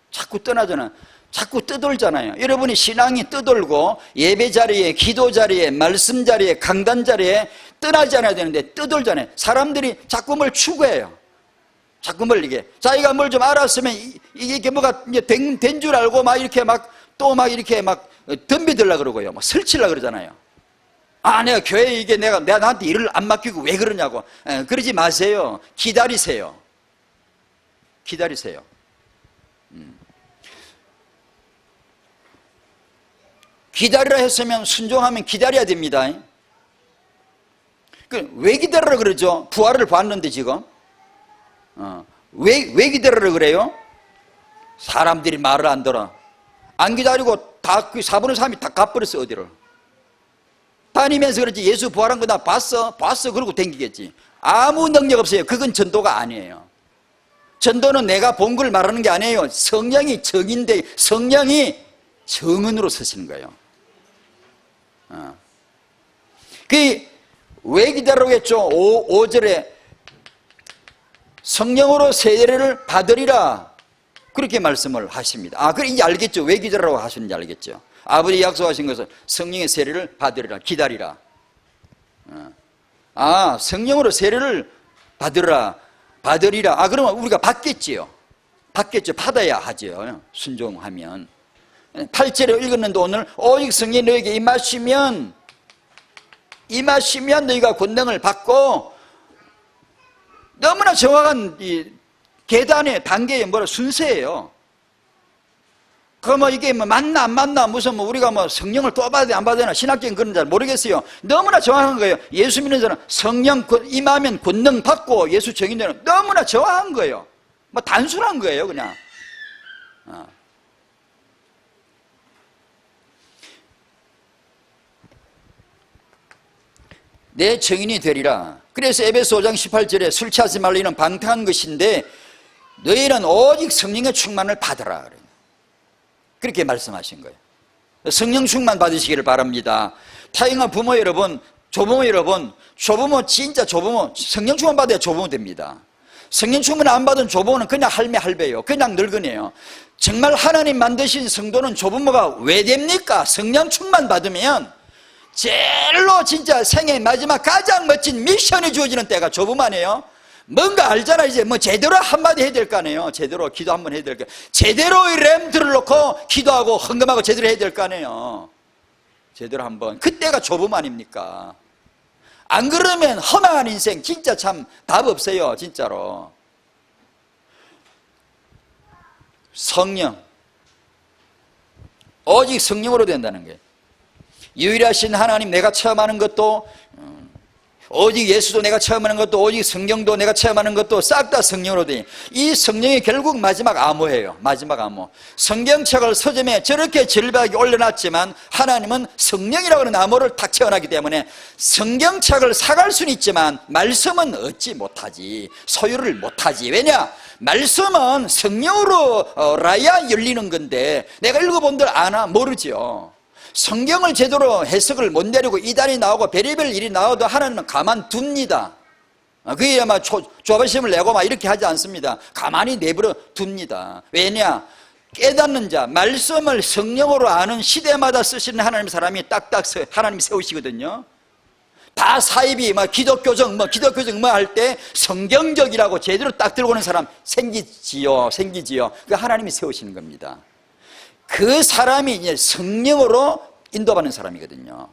자꾸 떠나잖아요. 자꾸 떠돌잖아요. 여러분이 신앙이 떠돌고 예배 자리에, 기도 자리에, 말씀 자리에, 강단 자리에 떠나지 않아야 되는데 떠돌잖아요. 사람들이 자꾸 뭘 추구해요. 자꾸 뭘 이게 자기가 뭘 좀 알았으면 이게 뭐가 된 줄 알고 막 이렇게 또 이렇게 덤비들라 그러고요. 막 설치려 그러잖아요. 내가 교회에 이게 내가 나한테 일을 안 맡기고 왜 그러냐고. 그러지 마세요. 기다리세요. 기다리라 했으면 순종하면 기다려야 됩니다. 왜 기다리라 그러죠? 부활을 봤는데 지금. 왜 기다리라 그래요? 사람들이 말을 안 들어. 안 기다리고 다 4분의 3이 다 가버렸어. 어디를. 다니면서 그렇지. 예수 부활한 거 나 봤어 그러고 댕기겠지. 아무 능력 없어요. 그건 전도가 아니에요. 전도는 내가 본 걸 말하는 게 아니에요. 성령이 정인데 성령이 정은으로 서시는 거예요. 왜 기다리라고 했죠? 5절에 성령으로 세례를 받으리라 그렇게 말씀을 하십니다. 그래 이제 알겠죠? 왜 기다리라고 하시는지 알겠죠? 아버지 약속하신 것은 성령의 세례를 받으리라, 기다리라. 성령으로 세례를 받으리라. 그러면 우리가 받겠지요. 받아야 하죠. 순종하면. 8절에 읽었는데 오늘 오직 성령이 너에게 임하시면 임하시면 너희가 권능을 받고, 너무나 정확한 이 계단의 단계의 순서예요. 이게 맞나 안 맞나, 무슨 우리가 성령을 또 받아야 안 받아야 되나, 신학적인 그런 잘 모르겠어요. 너무나 정확한 거예요. 예수 믿는 자는 성령 임하면 권능 받고 예수 정인되는, 너무나 정확한 거예요. 단순한 거예요, 그냥. 내 증인이 되리라. 그래서 에베소 5장 18절에 술 취하지 말라, 이는 방탕한 것인데 너희는 오직 성령의 충만을 받으라, 그렇게 말씀하신 거예요. 성령 충만 받으시기를 바랍니다. 타영아 부모 여러분, 조부모 여러분, 조부모 진짜 조부모 성령 충만 받아야 조부모 됩니다. 성령 충만 안 받은 조부모는 그냥 할배예요. 그냥 늙은이에요. 정말 하나님 만드신 성도는 조부모가 왜 됩니까? 성령 충만 받으면 제일로 진짜 생애 마지막 가장 멋진 미션이 주어지는 때가 조부모네요. 뭔가 알잖아. 이제 제대로 한마디 해야 될 거 아니에요. 제대로 기도 한번 해야 될 거, 제대로의 램들을 놓고 기도하고 헌금하고 제대로 해야 될 거 아니에요. 제대로 한번. 그때가 조부모 아닙니까? 안 그러면 허망한 인생 진짜 참 답 없어요, 진짜로. 성령, 오직 성령으로 된다는 거예요. 유일하신 하나님 내가 체험하는 것도, 오직 예수도 내가 체험하는 것도, 오직 성령도 내가 체험하는 것도 싹 다 성령으로 돼. 이 성령이 결국 마지막 암호예요. 마지막 암호. 성경책을 서점에 저렇게 절박하게 올려놨지만 하나님은 성령이라고 하는 암호를 탁 채워놨기 때문에 성경책을 사갈 수는 있지만 말씀은 얻지 못하지, 소유를 못하지. 왜냐? 말씀은 성령으로 라야 열리는 건데 내가 읽어본들 아나 모르죠. 성경을 제대로 해석을 못 내리고 이단이 나오고 별의별 일이 나와도 하나님은 가만둡니다. 그게 아마 조바심을 내고 막 이렇게 하지 않습니다. 가만히 내버려 둡니다. 왜냐? 깨닫는 자, 말씀을 성령으로 아는 시대마다 쓰시는 하나님 사람이 딱딱 하나님이 세우시거든요. 다 사입이 기독교적 할 때 성경적이라고 제대로 딱 들고 오는 사람 생기지요. 그 하나님이 세우시는 겁니다. 그 사람이 이제 성령으로 인도받는 사람이거든요.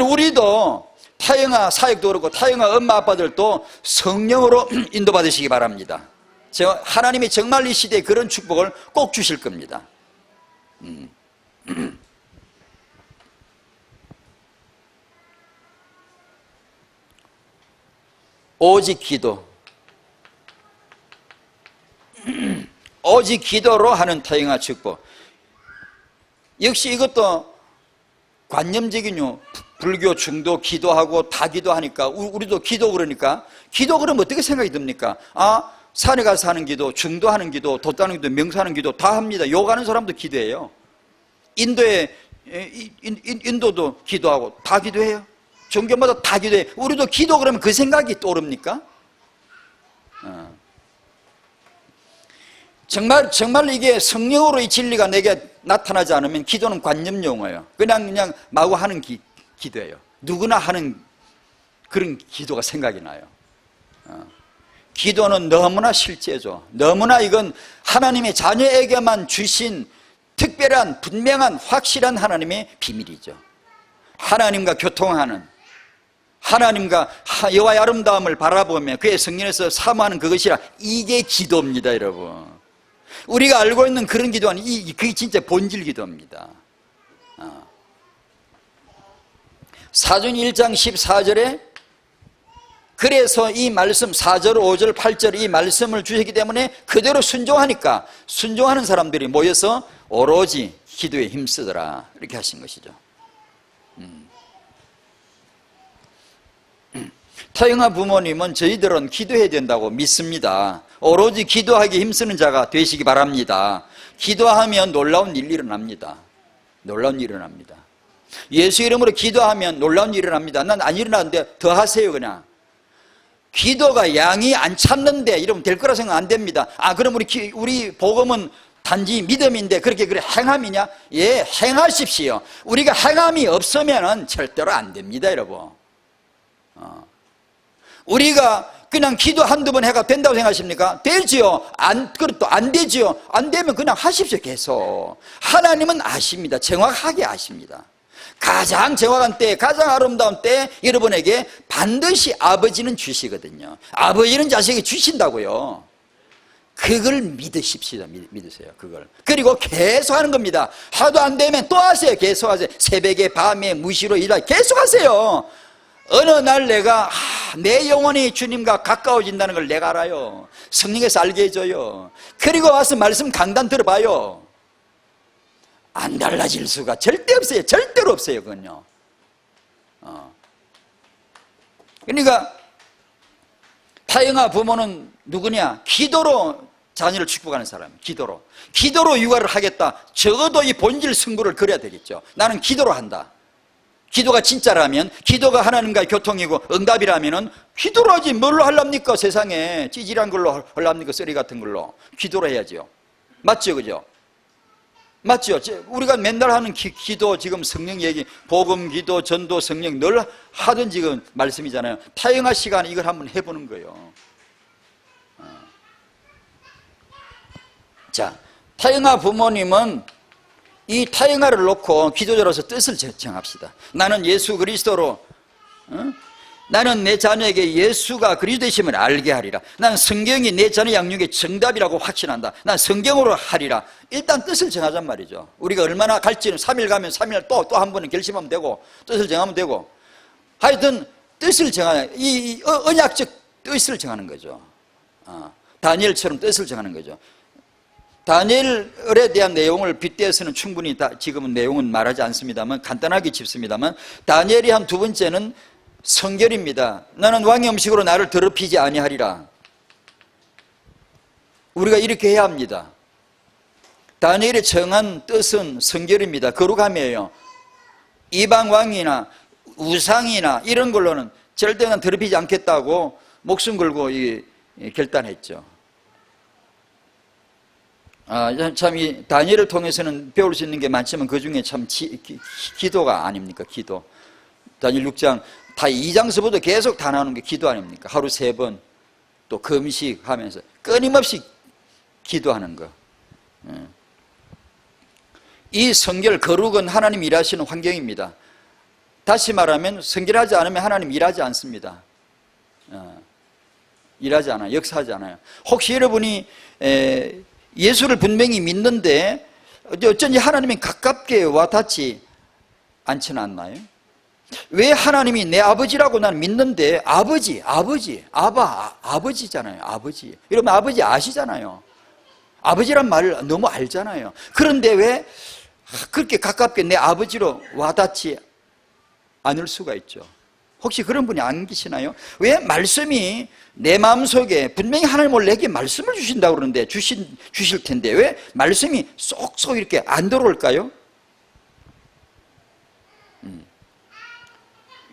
우리도 타영아 사역도 그렇고 타영아 엄마 아빠들도 성령으로 인도받으시기 바랍니다. 하나님이 정말 이 시대에 그런 축복을 꼭 주실 겁니다. 오직 기도, 오직 기도로 하는 타영아 축복. 역시 이것도 관념적인 불교, 중도 기도하고 다 기도하니까 우리도 기도 그러니까 기도 그러면 어떻게 생각이 듭니까? 산에 가서 하는 기도, 중도하는 기도, 돛다는 기도, 명사하는 기도 다 합니다. 요가하는 사람도 기도해요. 인도도 기도하고 다 기도해요. 종교마다 다 기도해요. 우리도 기도 그러면 그 생각이 떠오릅니까? 정말 이게 성령으로 이 진리가 내게 나타나지 않으면 기도는 관념 용어예요. 그냥 마구 하는 기도예요. 누구나 하는 그런 기도가 생각이 나요. 기도는 너무나 실제죠. 너무나 이건 하나님의 자녀에게만 주신 특별한 분명한 확실한 하나님의 비밀이죠. 하나님과 교통하는, 하나님과 여호와의 아름다움을 바라보며 그의 성령에서 사모하는 그것이라, 이게 기도입니다, 여러분. 우리가 알고 있는 그런 기도는 그게 진짜 본질 기도입니다. 사도행 1장 14절에 그래서 이 말씀 4절, 5절, 8절 이 말씀을 주셨기 때문에 그대로 순종하니까 순종하는 사람들이 모여서 오로지 기도에 힘쓰더라, 이렇게 하신 것이죠. 타영아 부모님은 저희들은 기도해야 된다고 믿습니다. 오로지 기도하기 힘쓰는 자가 되시기 바랍니다. 기도하면 놀라운 일이 일어납니다. 놀라운 일이 일어납니다. 예수 이름으로 기도하면 놀라운 일이 일어납니다. 난 안 일어나는데 더 하세요. 그냥 기도가 양이 안 참는데 이러면 될 거라 생각 안 됩니다. 그럼 우리 복음은 단지 믿음인데 그래 행함이냐? 예, 행하십시오. 우리가 행함이 없으면 절대로 안 됩니다, 여러분. 우리가 그냥 기도 한두 번 해가 된다고 생각하십니까? 되지요. 그것도 안 되지요. 안 되면 그냥 하십시오, 계속. 하나님은 아십니다. 정확하게 아십니다. 가장 정확한 때, 가장 아름다운 때 여러분에게 반드시 아버지는 주시거든요. 아버지는 자식에게 주신다고요. 그걸 믿으십시오. 믿으세요. 그걸. 그리고 계속 하는 겁니다. 하도 안 되면 또 하세요. 계속 하세요. 새벽에, 밤에, 무시로 일하고 계속 하세요. 어느 날 내가 내 영혼이 주님과 가까워진다는 걸 내가 알아요. 성령께서 알게 해줘요. 그리고 와서 말씀 강단 들어봐요. 안 달라질 수가 절대 없어요. 절대로 없어요. 그건요. 그러니까 타영아 부모는 누구냐? 기도로 자녀를 축복하는 사람. 기도로 육아를 하겠다. 적어도 이 본질 승부를 그려야 되겠죠. 나는 기도로 한다. 기도가 진짜라면, 기도가 하나님과의 교통이고 응답이라면 기도로 하지 뭘로 하랍니까? 세상에 찌질한 걸로 하랍니까? 쓰리 같은 걸로. 기도로 해야죠. 맞죠? 그죠? 맞죠? 우리가 맨날 하는 기도, 지금 성령 얘기, 복음, 기도, 전도, 성령 늘 하던 지금 말씀이잖아요. 타영아 시간에 이걸 한번 해보는 거예요. 자, 타영아 부모님은 이 타영아를 놓고 기도자로서 뜻을 정합시다. 나는 예수 그리스도로, 나는 내 자녀에게 예수가 그리스도 되심을 알게 하리라. 나는 성경이 내 자녀 양육의 정답이라고 확신한다. 난 성경으로 하리라. 일단 뜻을 정하잔 말이죠. 우리가 얼마나 갈지는 3일 가면 3일 또 한 번은 결심하면 되고, 뜻을 정하면 되고, 하여튼 뜻을 정하는, 이 언약적 뜻을 정하는 거죠. 다니엘처럼 뜻을 정하는 거죠. 다니엘에 대한 내용을 빗대어서는 충분히 지금은 내용은 말하지 않습니다만 간단하게 짚습니다만, 다니엘이 한 두 번째는 성결입니다. 나는 왕의 음식으로 나를 더럽히지 아니하리라. 우리가 이렇게 해야 합니다. 다니엘의 정한 뜻은 성결입니다. 거룩함이에요. 이방 왕이나 우상이나 이런 걸로는 절대 난 더럽히지 않겠다고 목숨 걸고 결단했죠. 참 이 다니엘을 통해서는 배울 수 있는 게 많지만 그 중에 참 기도가 아닙니까? 기도. 다니엘 6장 다 2장서부터 계속 다 나오는 게 기도 아닙니까? 하루 3번 또 금식하면서 끊임없이 기도하는 거. 이 성결, 거룩은 하나님 일하시는 환경입니다. 다시 말하면 성결하지 않으면 하나님 일하지 않습니다. 일하지 않아요. 역사하지 않아요. 혹시 여러분이 예수를 분명히 믿는데 어쩐지 하나님이 가깝게 와닿지 않지는 않나요? 왜 하나님이 내 아버지라고 난 믿는데 아버지잖아요. 아버지. 여러분 아버지 아시잖아요. 아버지란 말을 너무 알잖아요. 그런데 왜 그렇게 가깝게 내 아버지로 와닿지 않을 수가 있죠? 혹시 그런 분이 안 계시나요? 왜 말씀이 내 마음속에 분명히 하나님은 내게 말씀을 주신다고 그러는데 주실 텐데 왜 말씀이 쏙쏙 이렇게 안 들어올까요?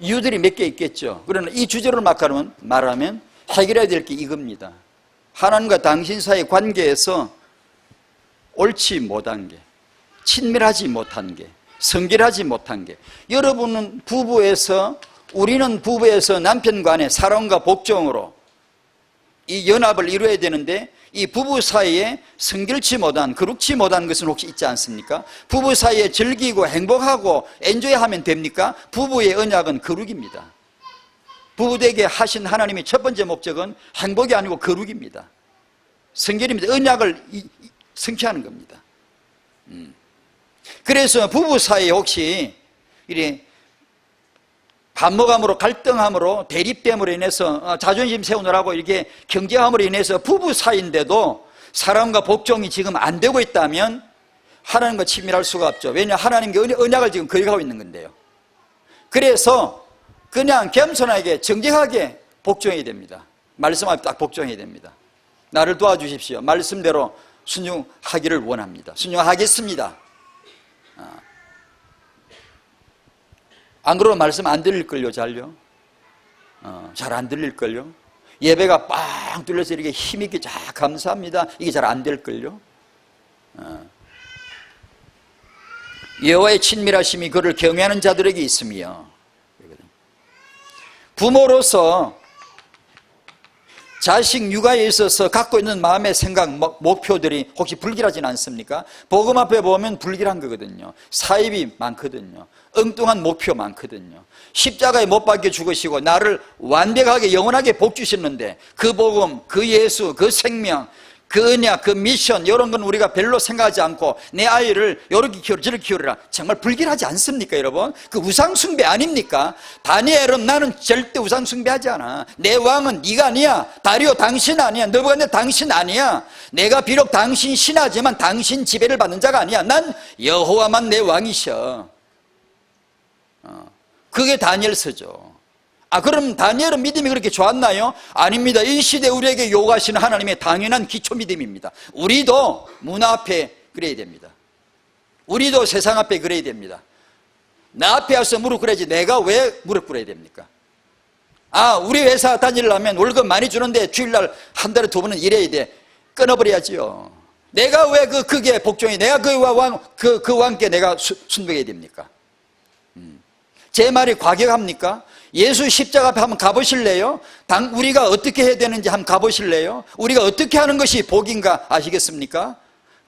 이유들이 몇 개 있겠죠. 그러나 이 주제로 말하면 해결해야 될 게 이겁니다. 하나님과 당신 사이의 관계에서 옳지 못한 게, 친밀하지 못한 게, 성결하지 못한 게, 여러분은 우리는 부부에서 남편과 아내 사랑과 복종으로 이 연합을 이루어야 되는데 이 부부 사이에 성결치 못한, 거룩치 못한 것은 혹시 있지 않습니까? 부부 사이에 즐기고 행복하고 엔조이하면 됩니까? 부부의 언약은 거룩입니다. 부부에게 하신 하나님의 첫 번째 목적은 행복이 아니고 거룩입니다. 성결입니다. 언약을 성취하는 겁니다. 그래서 부부 사이에 혹시 이래 반목함으로, 갈등함으로, 대립됨으로 인해서 자존심 세우느라고 이렇게 경쟁함으로 인해서 부부 사이인데도 사랑과 복종이 지금 안 되고 있다면 하나님과 친밀할 수가 없죠. 왜냐하면 하나님께 언약을 지금 거역하고 있는 건데요. 그래서 그냥 겸손하게 정직하게 복종해야 됩니다. 말씀 앞에 딱 복종해야 됩니다. 나를 도와주십시오. 말씀대로 순종하기를 원합니다. 순종하겠습니다. 안 그러면 말씀 안 들릴걸요, 잘요? 잘 안 들릴걸요? 예배가 빵 뚫려서 이렇게 힘있게 쫙 감사합니다. 이게 잘 안 될걸요? 여호와의 친밀하심이 그를 경외하는 자들에게 있으며, 부모로서 자식 육아에 있어서 갖고 있는 마음의 생각, 목표들이 혹시 불길하진 않습니까? 복음 앞에 보면 불길한 거거든요. 사입이 많거든요. 엉뚱한 목표 많거든요. 십자가에 못 박혀 죽으시고 나를 완벽하게 영원하게 복 주셨는데 그 복음, 그 예수, 그 생명, 그 언약, 그 미션 이런 건 우리가 별로 생각하지 않고 내 아이를 이렇게 키우라 저렇게 키우라 정말 불길하지 않습니까 여러분? 그 우상숭배 아닙니까? 다니엘은 나는 절대 우상숭배하지 않아. 내 왕은 네가 아니야. 다리오 당신 아니야. 너보건데 당신 아니야. 내가 비록 당신 신하지만 당신 지배를 받는 자가 아니야. 난 여호와만 내 왕이셔. 그게 다니엘서죠. 그럼 다니엘은 믿음이 그렇게 좋았나요? 아닙니다. 이 시대 우리에게 요구하시는 하나님의 당연한 기초 믿음입니다. 우리도 문 앞에 그래야 됩니다. 우리도 세상 앞에 그래야 됩니다. 나 앞에 와서 무릎 꿇어야지 내가 왜 무릎 꿇어야 됩니까? 우리 회사 다니려면 월급 많이 주는데 주일날 한 달에 2번은 일해야 돼. 끊어버려야지요. 내가 왜 그게 복종이 내가 그 왕께 내가 순복해야 됩니까? 제 말이 과격합니까? 예수 십자가 앞에 한번 가보실래요? 우리가 어떻게 해야 되는지 한번 가보실래요? 우리가 어떻게 하는 것이 복인가 아시겠습니까?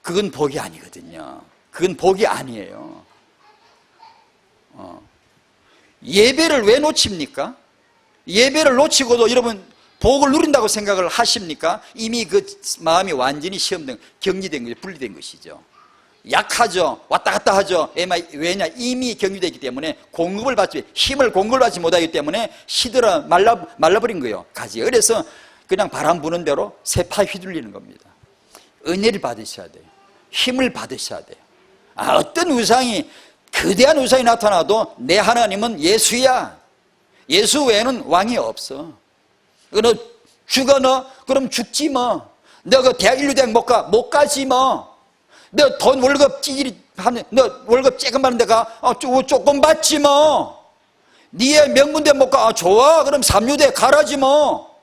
그건 복이 아니거든요. 그건 복이 아니에요. 예배를 왜 놓칩니까? 예배를 놓치고도 여러분 복을 누린다고 생각을 하십니까? 이미 그 마음이 완전히 격리된 거죠. 분리된 것이죠. 약하죠. 왔다 갔다 하죠. 왜냐? 이미 격리되기 때문에 힘을 공급을 받지 못하기 때문에 시들어 말라버린 거예요. 가지가. 그래서 그냥 바람 부는 대로 세파 휘둘리는 겁니다. 은혜를 받으셔야 돼요. 힘을 받으셔야 돼요. 어떤 우상이 거대한 우상이 나타나도 내 하나님은 예수야. 예수 외에는 왕이 없어. 너 죽어 너? 그럼 죽지 뭐. 너 그 대학 인류대학 못 가지 뭐. 너 돈 월급 찌질이 하는 너 월급 조금 받는데 가 조금 받지 뭐. 니의 명문대 못 가 좋아 그럼 삼류대 가라지 뭐.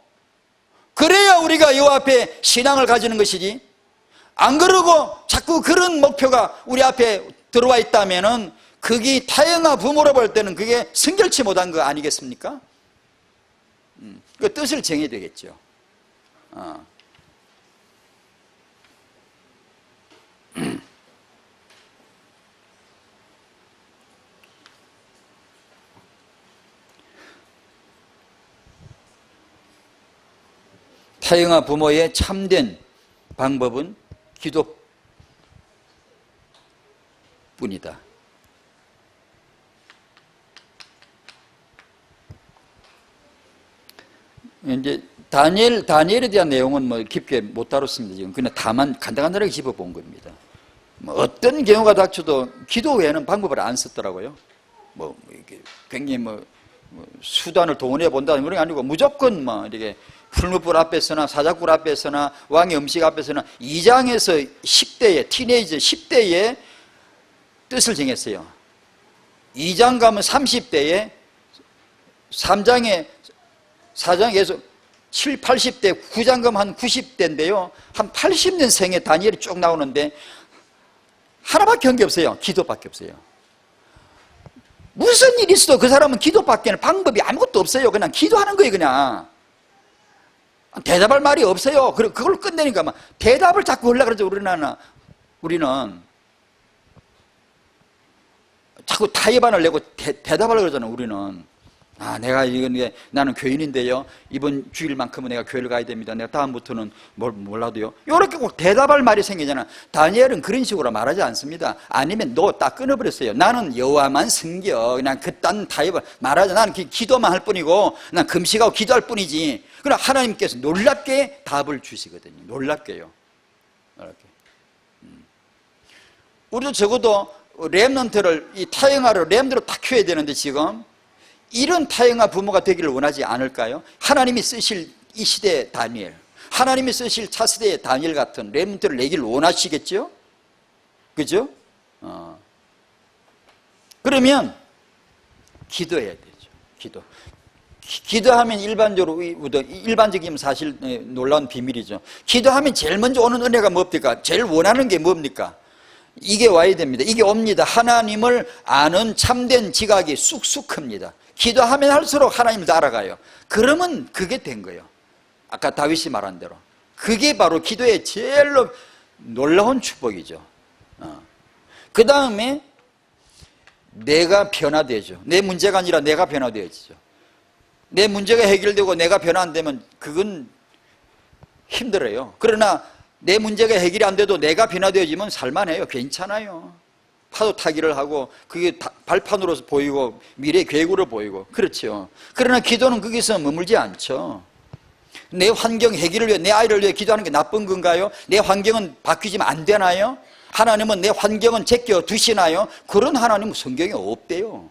그래야 우리가 이 앞에 신앙을 가지는 것이지. 안 그러고 자꾸 그런 목표가 우리 앞에 들어와 있다면은 그게 타영아 부모로 볼 때는 그게 성결치 못한 거 아니겠습니까? 그 뜻을 정해야 되겠죠. 타영아 부모의 참된 방법은 기도뿐이다. 이제 다니엘에 대한 내용은 뭐 깊게 못 다뤘습니다. 지금 그냥 다만 간단하게 짚어본 겁니다. 어떤 경우가 닥쳐도 기도 외에는 방법을 안 썼더라고요. 이게 굉장히 수단을 동원해 본다는 그런 게 아니고 무조건 이렇게 풀무불 앞에서나 사자굴 앞에서나 왕의 음식 앞에서나 2장에서 10대에 티네이저 10대에 뜻을 정했어요. 2장 가면 30대에 3장에 4장에서 7, 80대 9장 가면 한 90대인데요. 한 80년생에 다니엘이 쭉 나오는데 하나밖에 한 게 없어요. 기도밖에 없어요. 무슨 일이 있어도 그 사람은 기도밖에는 방법이 아무것도 없어요. 그냥 기도하는 거예요. 그냥 대답할 말이 없어요. 그걸 끝내니까 막 대답을 자꾸 하려고 그러죠. 우리는 자꾸 타협안을 내고 대답하려고 그러잖아요. 우리는 나는 교인인데요. 이번 주일만큼은 내가 교회를 가야 됩니다. 내가 다음부터는 몰라도요. 이렇게 꼭 대답할 말이 생기잖아. 다니엘은 그런 식으로 말하지 않습니다. 아니면 너 딱 끊어버렸어요. 나는 여호와만 섬겨. 그냥 그딴 타협을 말하자. 나는 기도만 할 뿐이고, 난 금식하고 기도할 뿐이지. 그러나 하나님께서 놀랍게 답을 주시거든요. 놀랍게요. 이렇게. 우리도 적어도 렘넌트를 이 타영아를 렘드로 딱 키워야 되는데 지금. 이런 타영아 부모가 되기를 원하지 않을까요? 하나님이 쓰실 이 시대의 다니엘, 하나님이 쓰실 차세대의 다니엘 같은 렘넌트를 내기를 원하시겠죠? 그죠? 그러면 기도해야 되죠. 기도하면 일반적인 사실 놀라운 비밀이죠. 기도하면 제일 먼저 오는 은혜가 뭡니까? 제일 원하는 게 뭡니까? 이게 와야 됩니다. 이게 옵니다. 하나님을 아는 참된 지각이 쑥쑥 큽니다. 기도하면 할수록 하나님을 더 알아가요. 그러면 그게 된 거예요. 아까 다윗이 말한 대로. 그게 바로 기도의 제일로 놀라운 축복이죠. 그 다음에 내가 변화되죠. 내 문제가 아니라 내가 변화되어지죠. 내 문제가 해결되고 내가 변화 안 되면 그건 힘들어요. 그러나 내 문제가 해결이 안 돼도 내가 변화되어지면 살만해요. 괜찮아요. 파도 타기를 하고 그게 발판으로서 보이고 미래 계획으로 보이고 그렇죠. 그러나 기도는 거기서 머물지 않죠. 내 환경 해결을 위해 내 아이를 위해 기도하는 게 나쁜 건가요? 내 환경은 바뀌지면 안 되나요? 하나님은 내 환경은 제껴 두시나요? 그런 하나님은 성경에 없대요.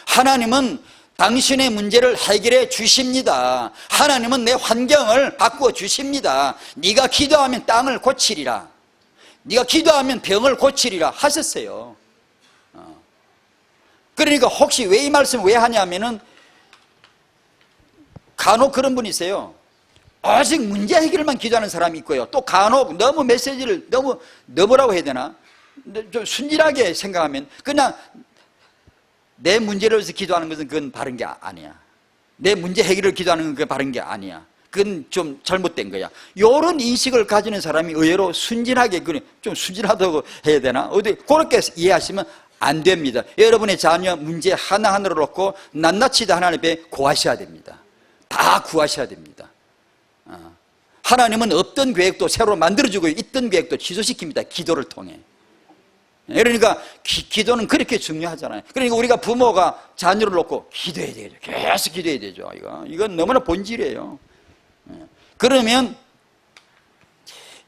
하나님은 당신의 문제를 해결해 주십니다. 하나님은 내 환경을 바꾸어 주십니다. 네가 기도하면 땅을 고치리라. 네가 기도하면 병을 고치리라 하셨어요. 그러니까 혹시 왜 이 말씀 왜 하냐면은 간혹 그런 분이 있어요. 오직 문제 해결만 기도하는 사람이 있고요. 또 간혹 너무 메시지를 너무 너무라고 해야 되나? 좀 순진하게 생각하면 그냥 내 문제를 위해서 기도하는 것은 그건 바른 게 아니야. 내 문제 해결을 기도하는 건 그건 바른 게 아니야. 그건 좀 잘못된 거야. 이런 인식을 가지는 사람이 의외로 순진하게, 좀 순진하다고 해야 되나? 어디 그렇게 이해하시면 안 됩니다. 여러분의 자녀 문제 하나하나를 놓고 낱낱이 다 하나님 앞에 구하셔야 됩니다. 다 구하셔야 됩니다. 하나님은 없던 계획도 새로 만들어주고 있던 계획도 취소시킵니다. 기도를 통해. 그러니까 기도는 그렇게 중요하잖아요. 그러니까 우리가 부모가 자녀를 놓고 기도해야 되죠. 계속 기도해야 되죠. 이건 너무나 본질이에요. 그러면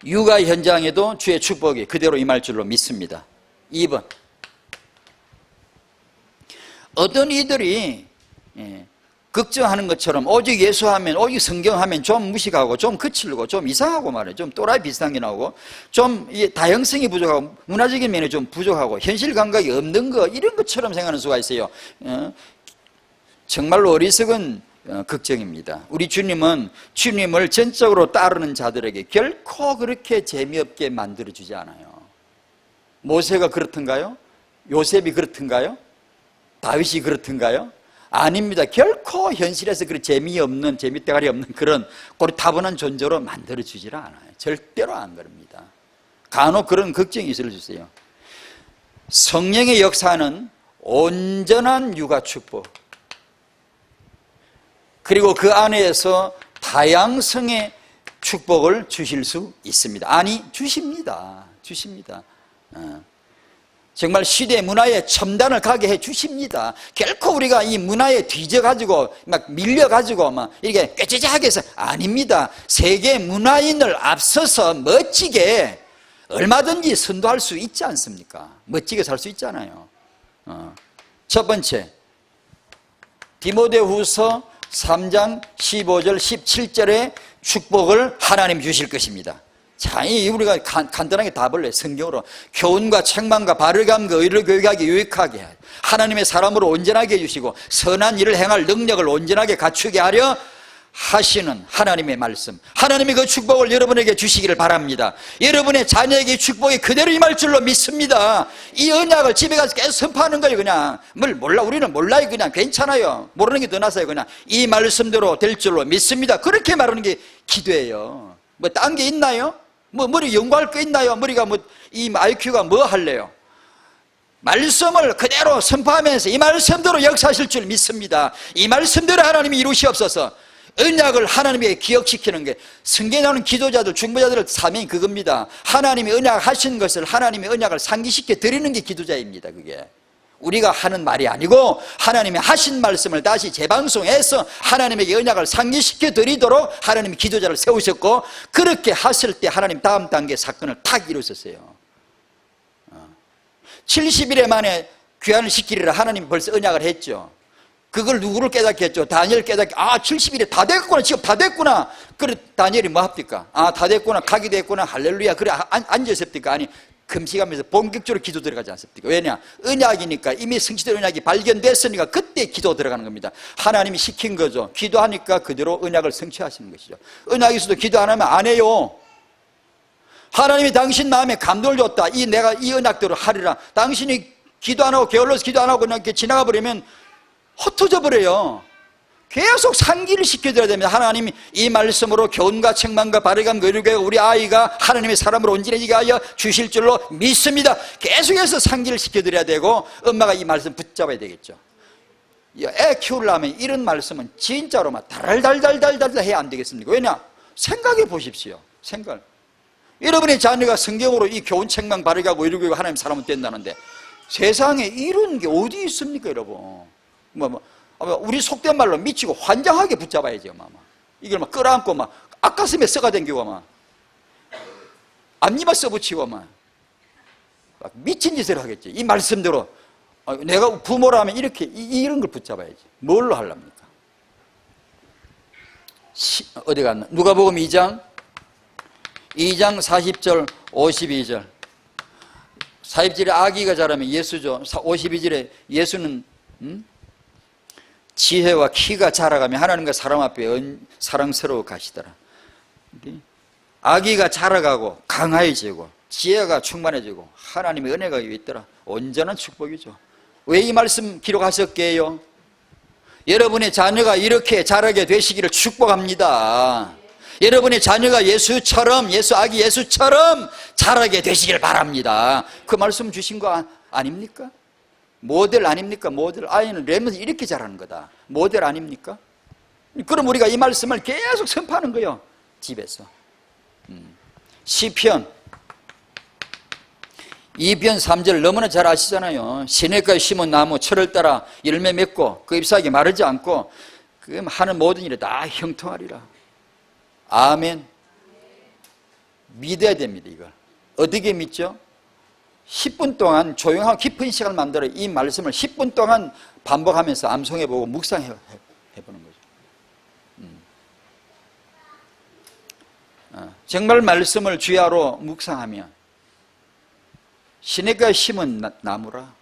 육아 현장에도 주의 축복이 그대로 임할 줄로 믿습니다. 2번, 어떤 이들이 걱정하는 것처럼 오직 예수하면, 오직 성경하면 좀 무식하고 좀 거칠고 좀 이상하고 말이에요. 좀 또라이 비슷한 게 나오고 좀 다양성이 부족하고 문화적인 면이 좀 부족하고 현실 감각이 없는 거, 이런 것처럼 생각하는 수가 있어요. 정말로 어리석은 걱정입니다. 우리 주님은 주님을 전적으로 따르는 자들에게 결코 그렇게 재미없게 만들어주지 않아요. 모세가 그렇던가요? 요셉이 그렇던가요? 다윗이 그렇던가요? 아닙니다. 결코 현실에서 그런 재미없는, 재미대가리 없는 그런 고리타분한 존재로 만들어주질 않아요. 절대로 안 그럽니다. 간혹 그런 걱정이 있을 수 있어요. 성령의 역사는 온전한 육아 축복, 그리고 그 안에서 다양성의 축복을 주실 수 있습니다. 아니, 주십니다. 정말 시대 문화에 첨단을 가게 해 주십니다. 결코 우리가 이 문화에 뒤져가지고 막 밀려가지고 막 이렇게 꾀죄죄하게 해서 아닙니다. 세계 문화인을 앞서서 멋지게 얼마든지 선도할 수 있지 않습니까? 멋지게 살 수 있잖아요. 첫 번째, 디모데후서 3장 15절 17절의 축복을 하나님 주실 것입니다. 자, 우리가 간단하게 답을 내 성경으로 교훈과 책망과 바르감과 의를 교육하게 유익하게 하나님의 사람으로 온전하게 해주시고 선한 일을 행할 능력을 온전하게 갖추게 하려 하시는 하나님의 말씀, 하나님의 그 축복을 여러분에게 주시기를 바랍니다. 여러분의 자녀에게 축복이 그대로 임할 줄로 믿습니다. 이 언약을 집에 가서 계속 선포하는 거예요. 그냥 뭘 몰라, 우리는 몰라요. 그냥 괜찮아요. 모르는 게 더 낫어요. 그냥 이 말씀대로 될 줄로 믿습니다. 그렇게 말하는 게 기도예요. 뭐 딴 게 있나요? 뭐 머리 연구할 거 있나요? 머리가 뭐 이 IQ가 뭐 할래요? 말씀을 그대로 선포하면서 이 말씀대로 역사하실 줄 믿습니다. 이 말씀대로 하나님이 이루시옵소서. 언약을 하나님에게 기억시키는 게 성경에 나오는 기도자들, 중보자들의 사명이 그겁니다. 하나님이 언약하신 것을 하나님의 언약을 상기시켜 드리는 게 기도자입니다. 그게 우리가 하는 말이 아니고 하나님이 하신 말씀을 다시 재방송해서 하나님에게 언약을 상기시켜 드리도록 하나님이 기도자를 세우셨고, 그렇게 하실 때 하나님 다음 단계 사건을 탁 이루셨어요. 70일에 만에 귀환을 시키리라 하나님 벌써 언약을 했죠. 그걸 누구를 깨닫게 했죠? 다니엘 깨닫게, 70일에 다 됐구나, 지금 다 됐구나. 그래 다니엘이 뭐 합니까? 다 됐구나, 각이 됐구나, 할렐루야. 그래 앉으셨습니까? 아니, 금식하면서 본격적으로 기도 들어가지 않습니까? 왜냐? 언약이니까, 이미 성취된 언약이 발견됐으니까 그때 기도 들어가는 겁니다. 하나님이 시킨 거죠. 기도하니까 그대로 언약을 성취하시는 것이죠. 언약에서도 기도 안 하면 안 해요. 하나님이 당신 마음에 감동을 줬다. 내가 이 언약대로 하리라. 당신이 기도 안 하고 게을러서 기도 안 하고 그냥 이렇게 지나가 버리면 흩어져 버려요. 계속 상기를 시켜드려야 됩니다. 하나님이 이 말씀으로 교훈과 책망과 바르감 거룩에 우리 아이가 하나님의 사람으로 온전해지게 하여 주실 줄로 믿습니다. 계속해서 상기를 시켜드려야 되고, 엄마가 이 말씀 붙잡아야 되겠죠. 애 키우려면 이런 말씀은 진짜로 막 달달달달달 해야 안 되겠습니까? 왜냐? 생각해 보십시오. 생각. 여러분의 자녀가 성경으로 이 교훈 책망 바르게 하고 이러고 하나님 사람은 된다는데, 세상에 이런 게 어디 있습니까, 여러분? 우리 속된 말로 미치고 환장하게 붙잡아야죠, 막. 이걸 막 끌어안고 막 앞가슴에 써가 댕기고 막 앞니만 써붙이고 막 미친 짓을 하겠지. 이 말씀대로 내가 부모라면 이렇게 이런 걸 붙잡아야지. 뭘로 하려합니까? 어디 갔나? 누가복음 2장 40절 52절. 40절에 아기가 자라면 예수죠. 52절에 예수는 지혜와 키가 자라가며 하나님과 사람 앞에 사랑스러워 가시더라. 아기가 자라가고 강화해지고 지혜가 충만해지고 하나님의 은혜가 위에 있더라. 온전한 축복이죠. 왜 이 말씀 기록하셨게요? 여러분의 자녀가 이렇게 자라게 되시기를 축복합니다. 여러분의 자녀가 예수처럼, 아기 예수처럼 자라게 되시기를 바랍니다. 그 말씀 주신 거 아닙니까? 모델 아닙니까? 모델. 아이는 렘은 이렇게 자라는 거다. 모델 아닙니까? 그럼 우리가 이 말씀을 계속 선포하는 거예요, 집에서. 시편 2편 3절 너무나 잘 아시잖아요. 시냇가에 심은 나무 철을 따라 열매 맺고 그 잎사귀 마르지 않고 그 하는 모든 일에 다 형통하리라. 아멘. 믿어야 됩니다. 이걸 어떻게 믿죠? 10분 동안 조용하고 깊은 시간을 만들어 이 말씀을 10분 동안 반복하면서 암송해보고 묵상해보는 거죠. 정말 말씀을 주야로 묵상하면 시냇가에 심은 나무라.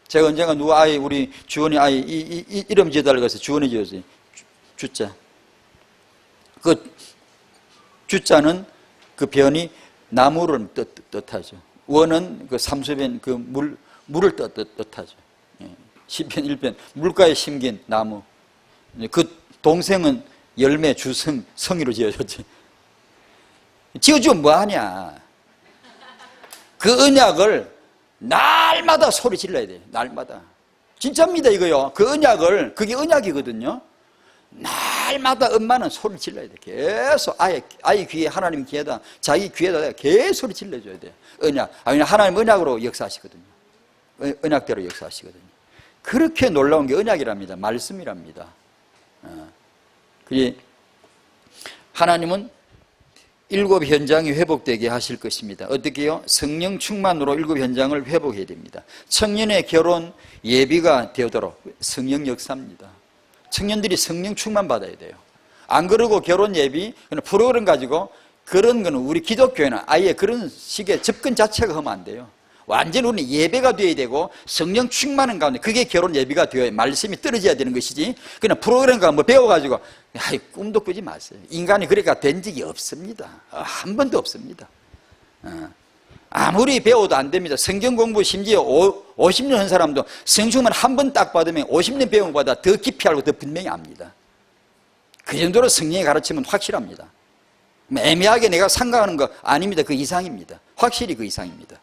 제가 언젠가 누구 아이, 우리 주원이 아이 이름 지어달라고 해서 주원이 지었어요. 주자. 그 주자는 그 변이 나무를 뜻하죠. 원은 그 삼수변 그 물을 뜻하죠. 시편 1편 물가에 심긴 나무. 그 동생은 열매 주성 성의로 지어졌지. 지어주면 뭐하냐. 그 언약을 날마다 소리 질러야 돼요. 날마다. 진짜입니다 이거요. 그 언약을, 그게 언약이거든요. 날마다 엄마는 소리를 질러야 돼. 계속 아이 귀에, 하나님 귀에다, 자기 귀에다 계속 소리 질러줘야 돼. 언약. 하나님 언약으로 역사하시거든요. 언약대로 역사하시거든요. 그렇게 놀라운 게 언약이랍니다. 말씀이랍니다. 하나님은 7 현장이 회복되게 하실 것입니다. 어떻게요? 성령 충만으로 7 현장을 회복해야 됩니다. 청년의 결혼 예비가 되도록 성령 역사입니다. 청년들이 성령 충만 받아야 돼요. 안 그러고 결혼 예비 프로그램 가지고 그런 거는 우리 기독교회는 아예 그런 식의 접근 자체가 하면 안 돼요. 완전히 우리는 예배가 되어야 되고 성령 충만한 가운데 그게 결혼 예비가 되어야 말씀이 떨어져야 되는 것이지, 그냥 프로그램 가면 뭐 배워가지고 꿈도 꾸지 마세요. 인간이 그렇게 된 적이 없습니다. 한 번도 없습니다. 아무리 배워도 안 됩니다. 성경 공부 심지어 50년 한 사람도 성경만 한 번 딱 받으면 50년 배운 것보다 더 깊이 알고 더 분명히 압니다. 그 정도로 성령의 가르침은 확실합니다. 애매하게 내가 생각하는 거 아닙니다. 그 이상입니다. 확실히 그 이상입니다.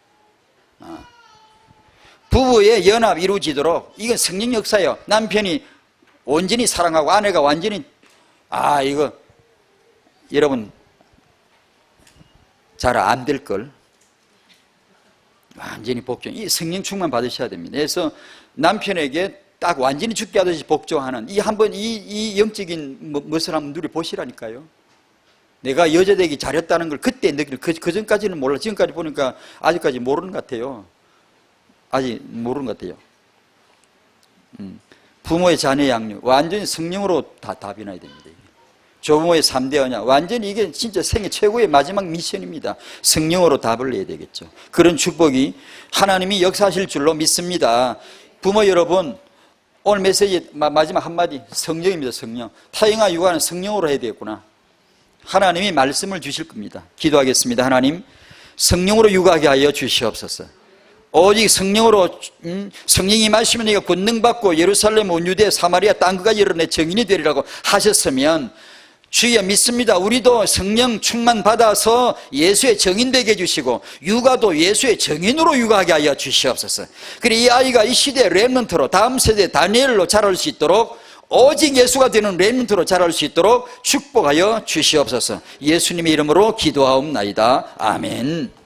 부부의 연합 이루어지도록 이건 성령 역사예요. 남편이 온전히 사랑하고 아내가 완전히 이거 여러분 잘 안 될걸. 완전히 복종. 이 성령 충만 받으셔야 됩니다. 그래서 남편에게 딱 완전히 죽게 하듯이 복종하는 이 영적인 것을 한번 누려보시라니까요. 내가 여자 되기 잘했다는 걸 그때 느끼는, 그 전까지는 몰라. 지금까지 보니까 아직까지 모르는 것 같아요. 아직 모르는 것 같아요. 부모의 자녀 양육, 완전히 성령으로 다 변해야 됩니다. 조부모의 3대 언약, 완전히 이게 진짜 생애 최고의 마지막 미션입니다. 성령으로 답을 내야 되겠죠. 그런 축복이 하나님이 역사하실 줄로 믿습니다. 부모 여러분, 오늘 메시지 마지막 한마디, 성령입니다. 성령. 타인과 육아는 성령으로 해야 되겠구나. 하나님이 말씀을 주실 겁니다. 기도하겠습니다. 하나님, 성령으로 육아하게 하여 주시옵소서. 오직 성령으로 성령이 임하시면 네가 권능받고 예루살렘 온 유대 사마리아 땅끝까지 이르러 증인이 되리라고 하셨으면 주여 믿습니다. 우리도 성령 충만 받아서 예수의 증인 되게 해주시고 육아도 예수의 증인으로 육아하게 하여 주시옵소서. 그리고 이 아이가 이 시대의 렘넌트로 다음 세대 다니엘로 자랄 수 있도록 오직 예수가 되는 렘넌트로 자랄 수 있도록 축복하여 주시옵소서. 예수님의 이름으로 기도하옵나이다. 아멘.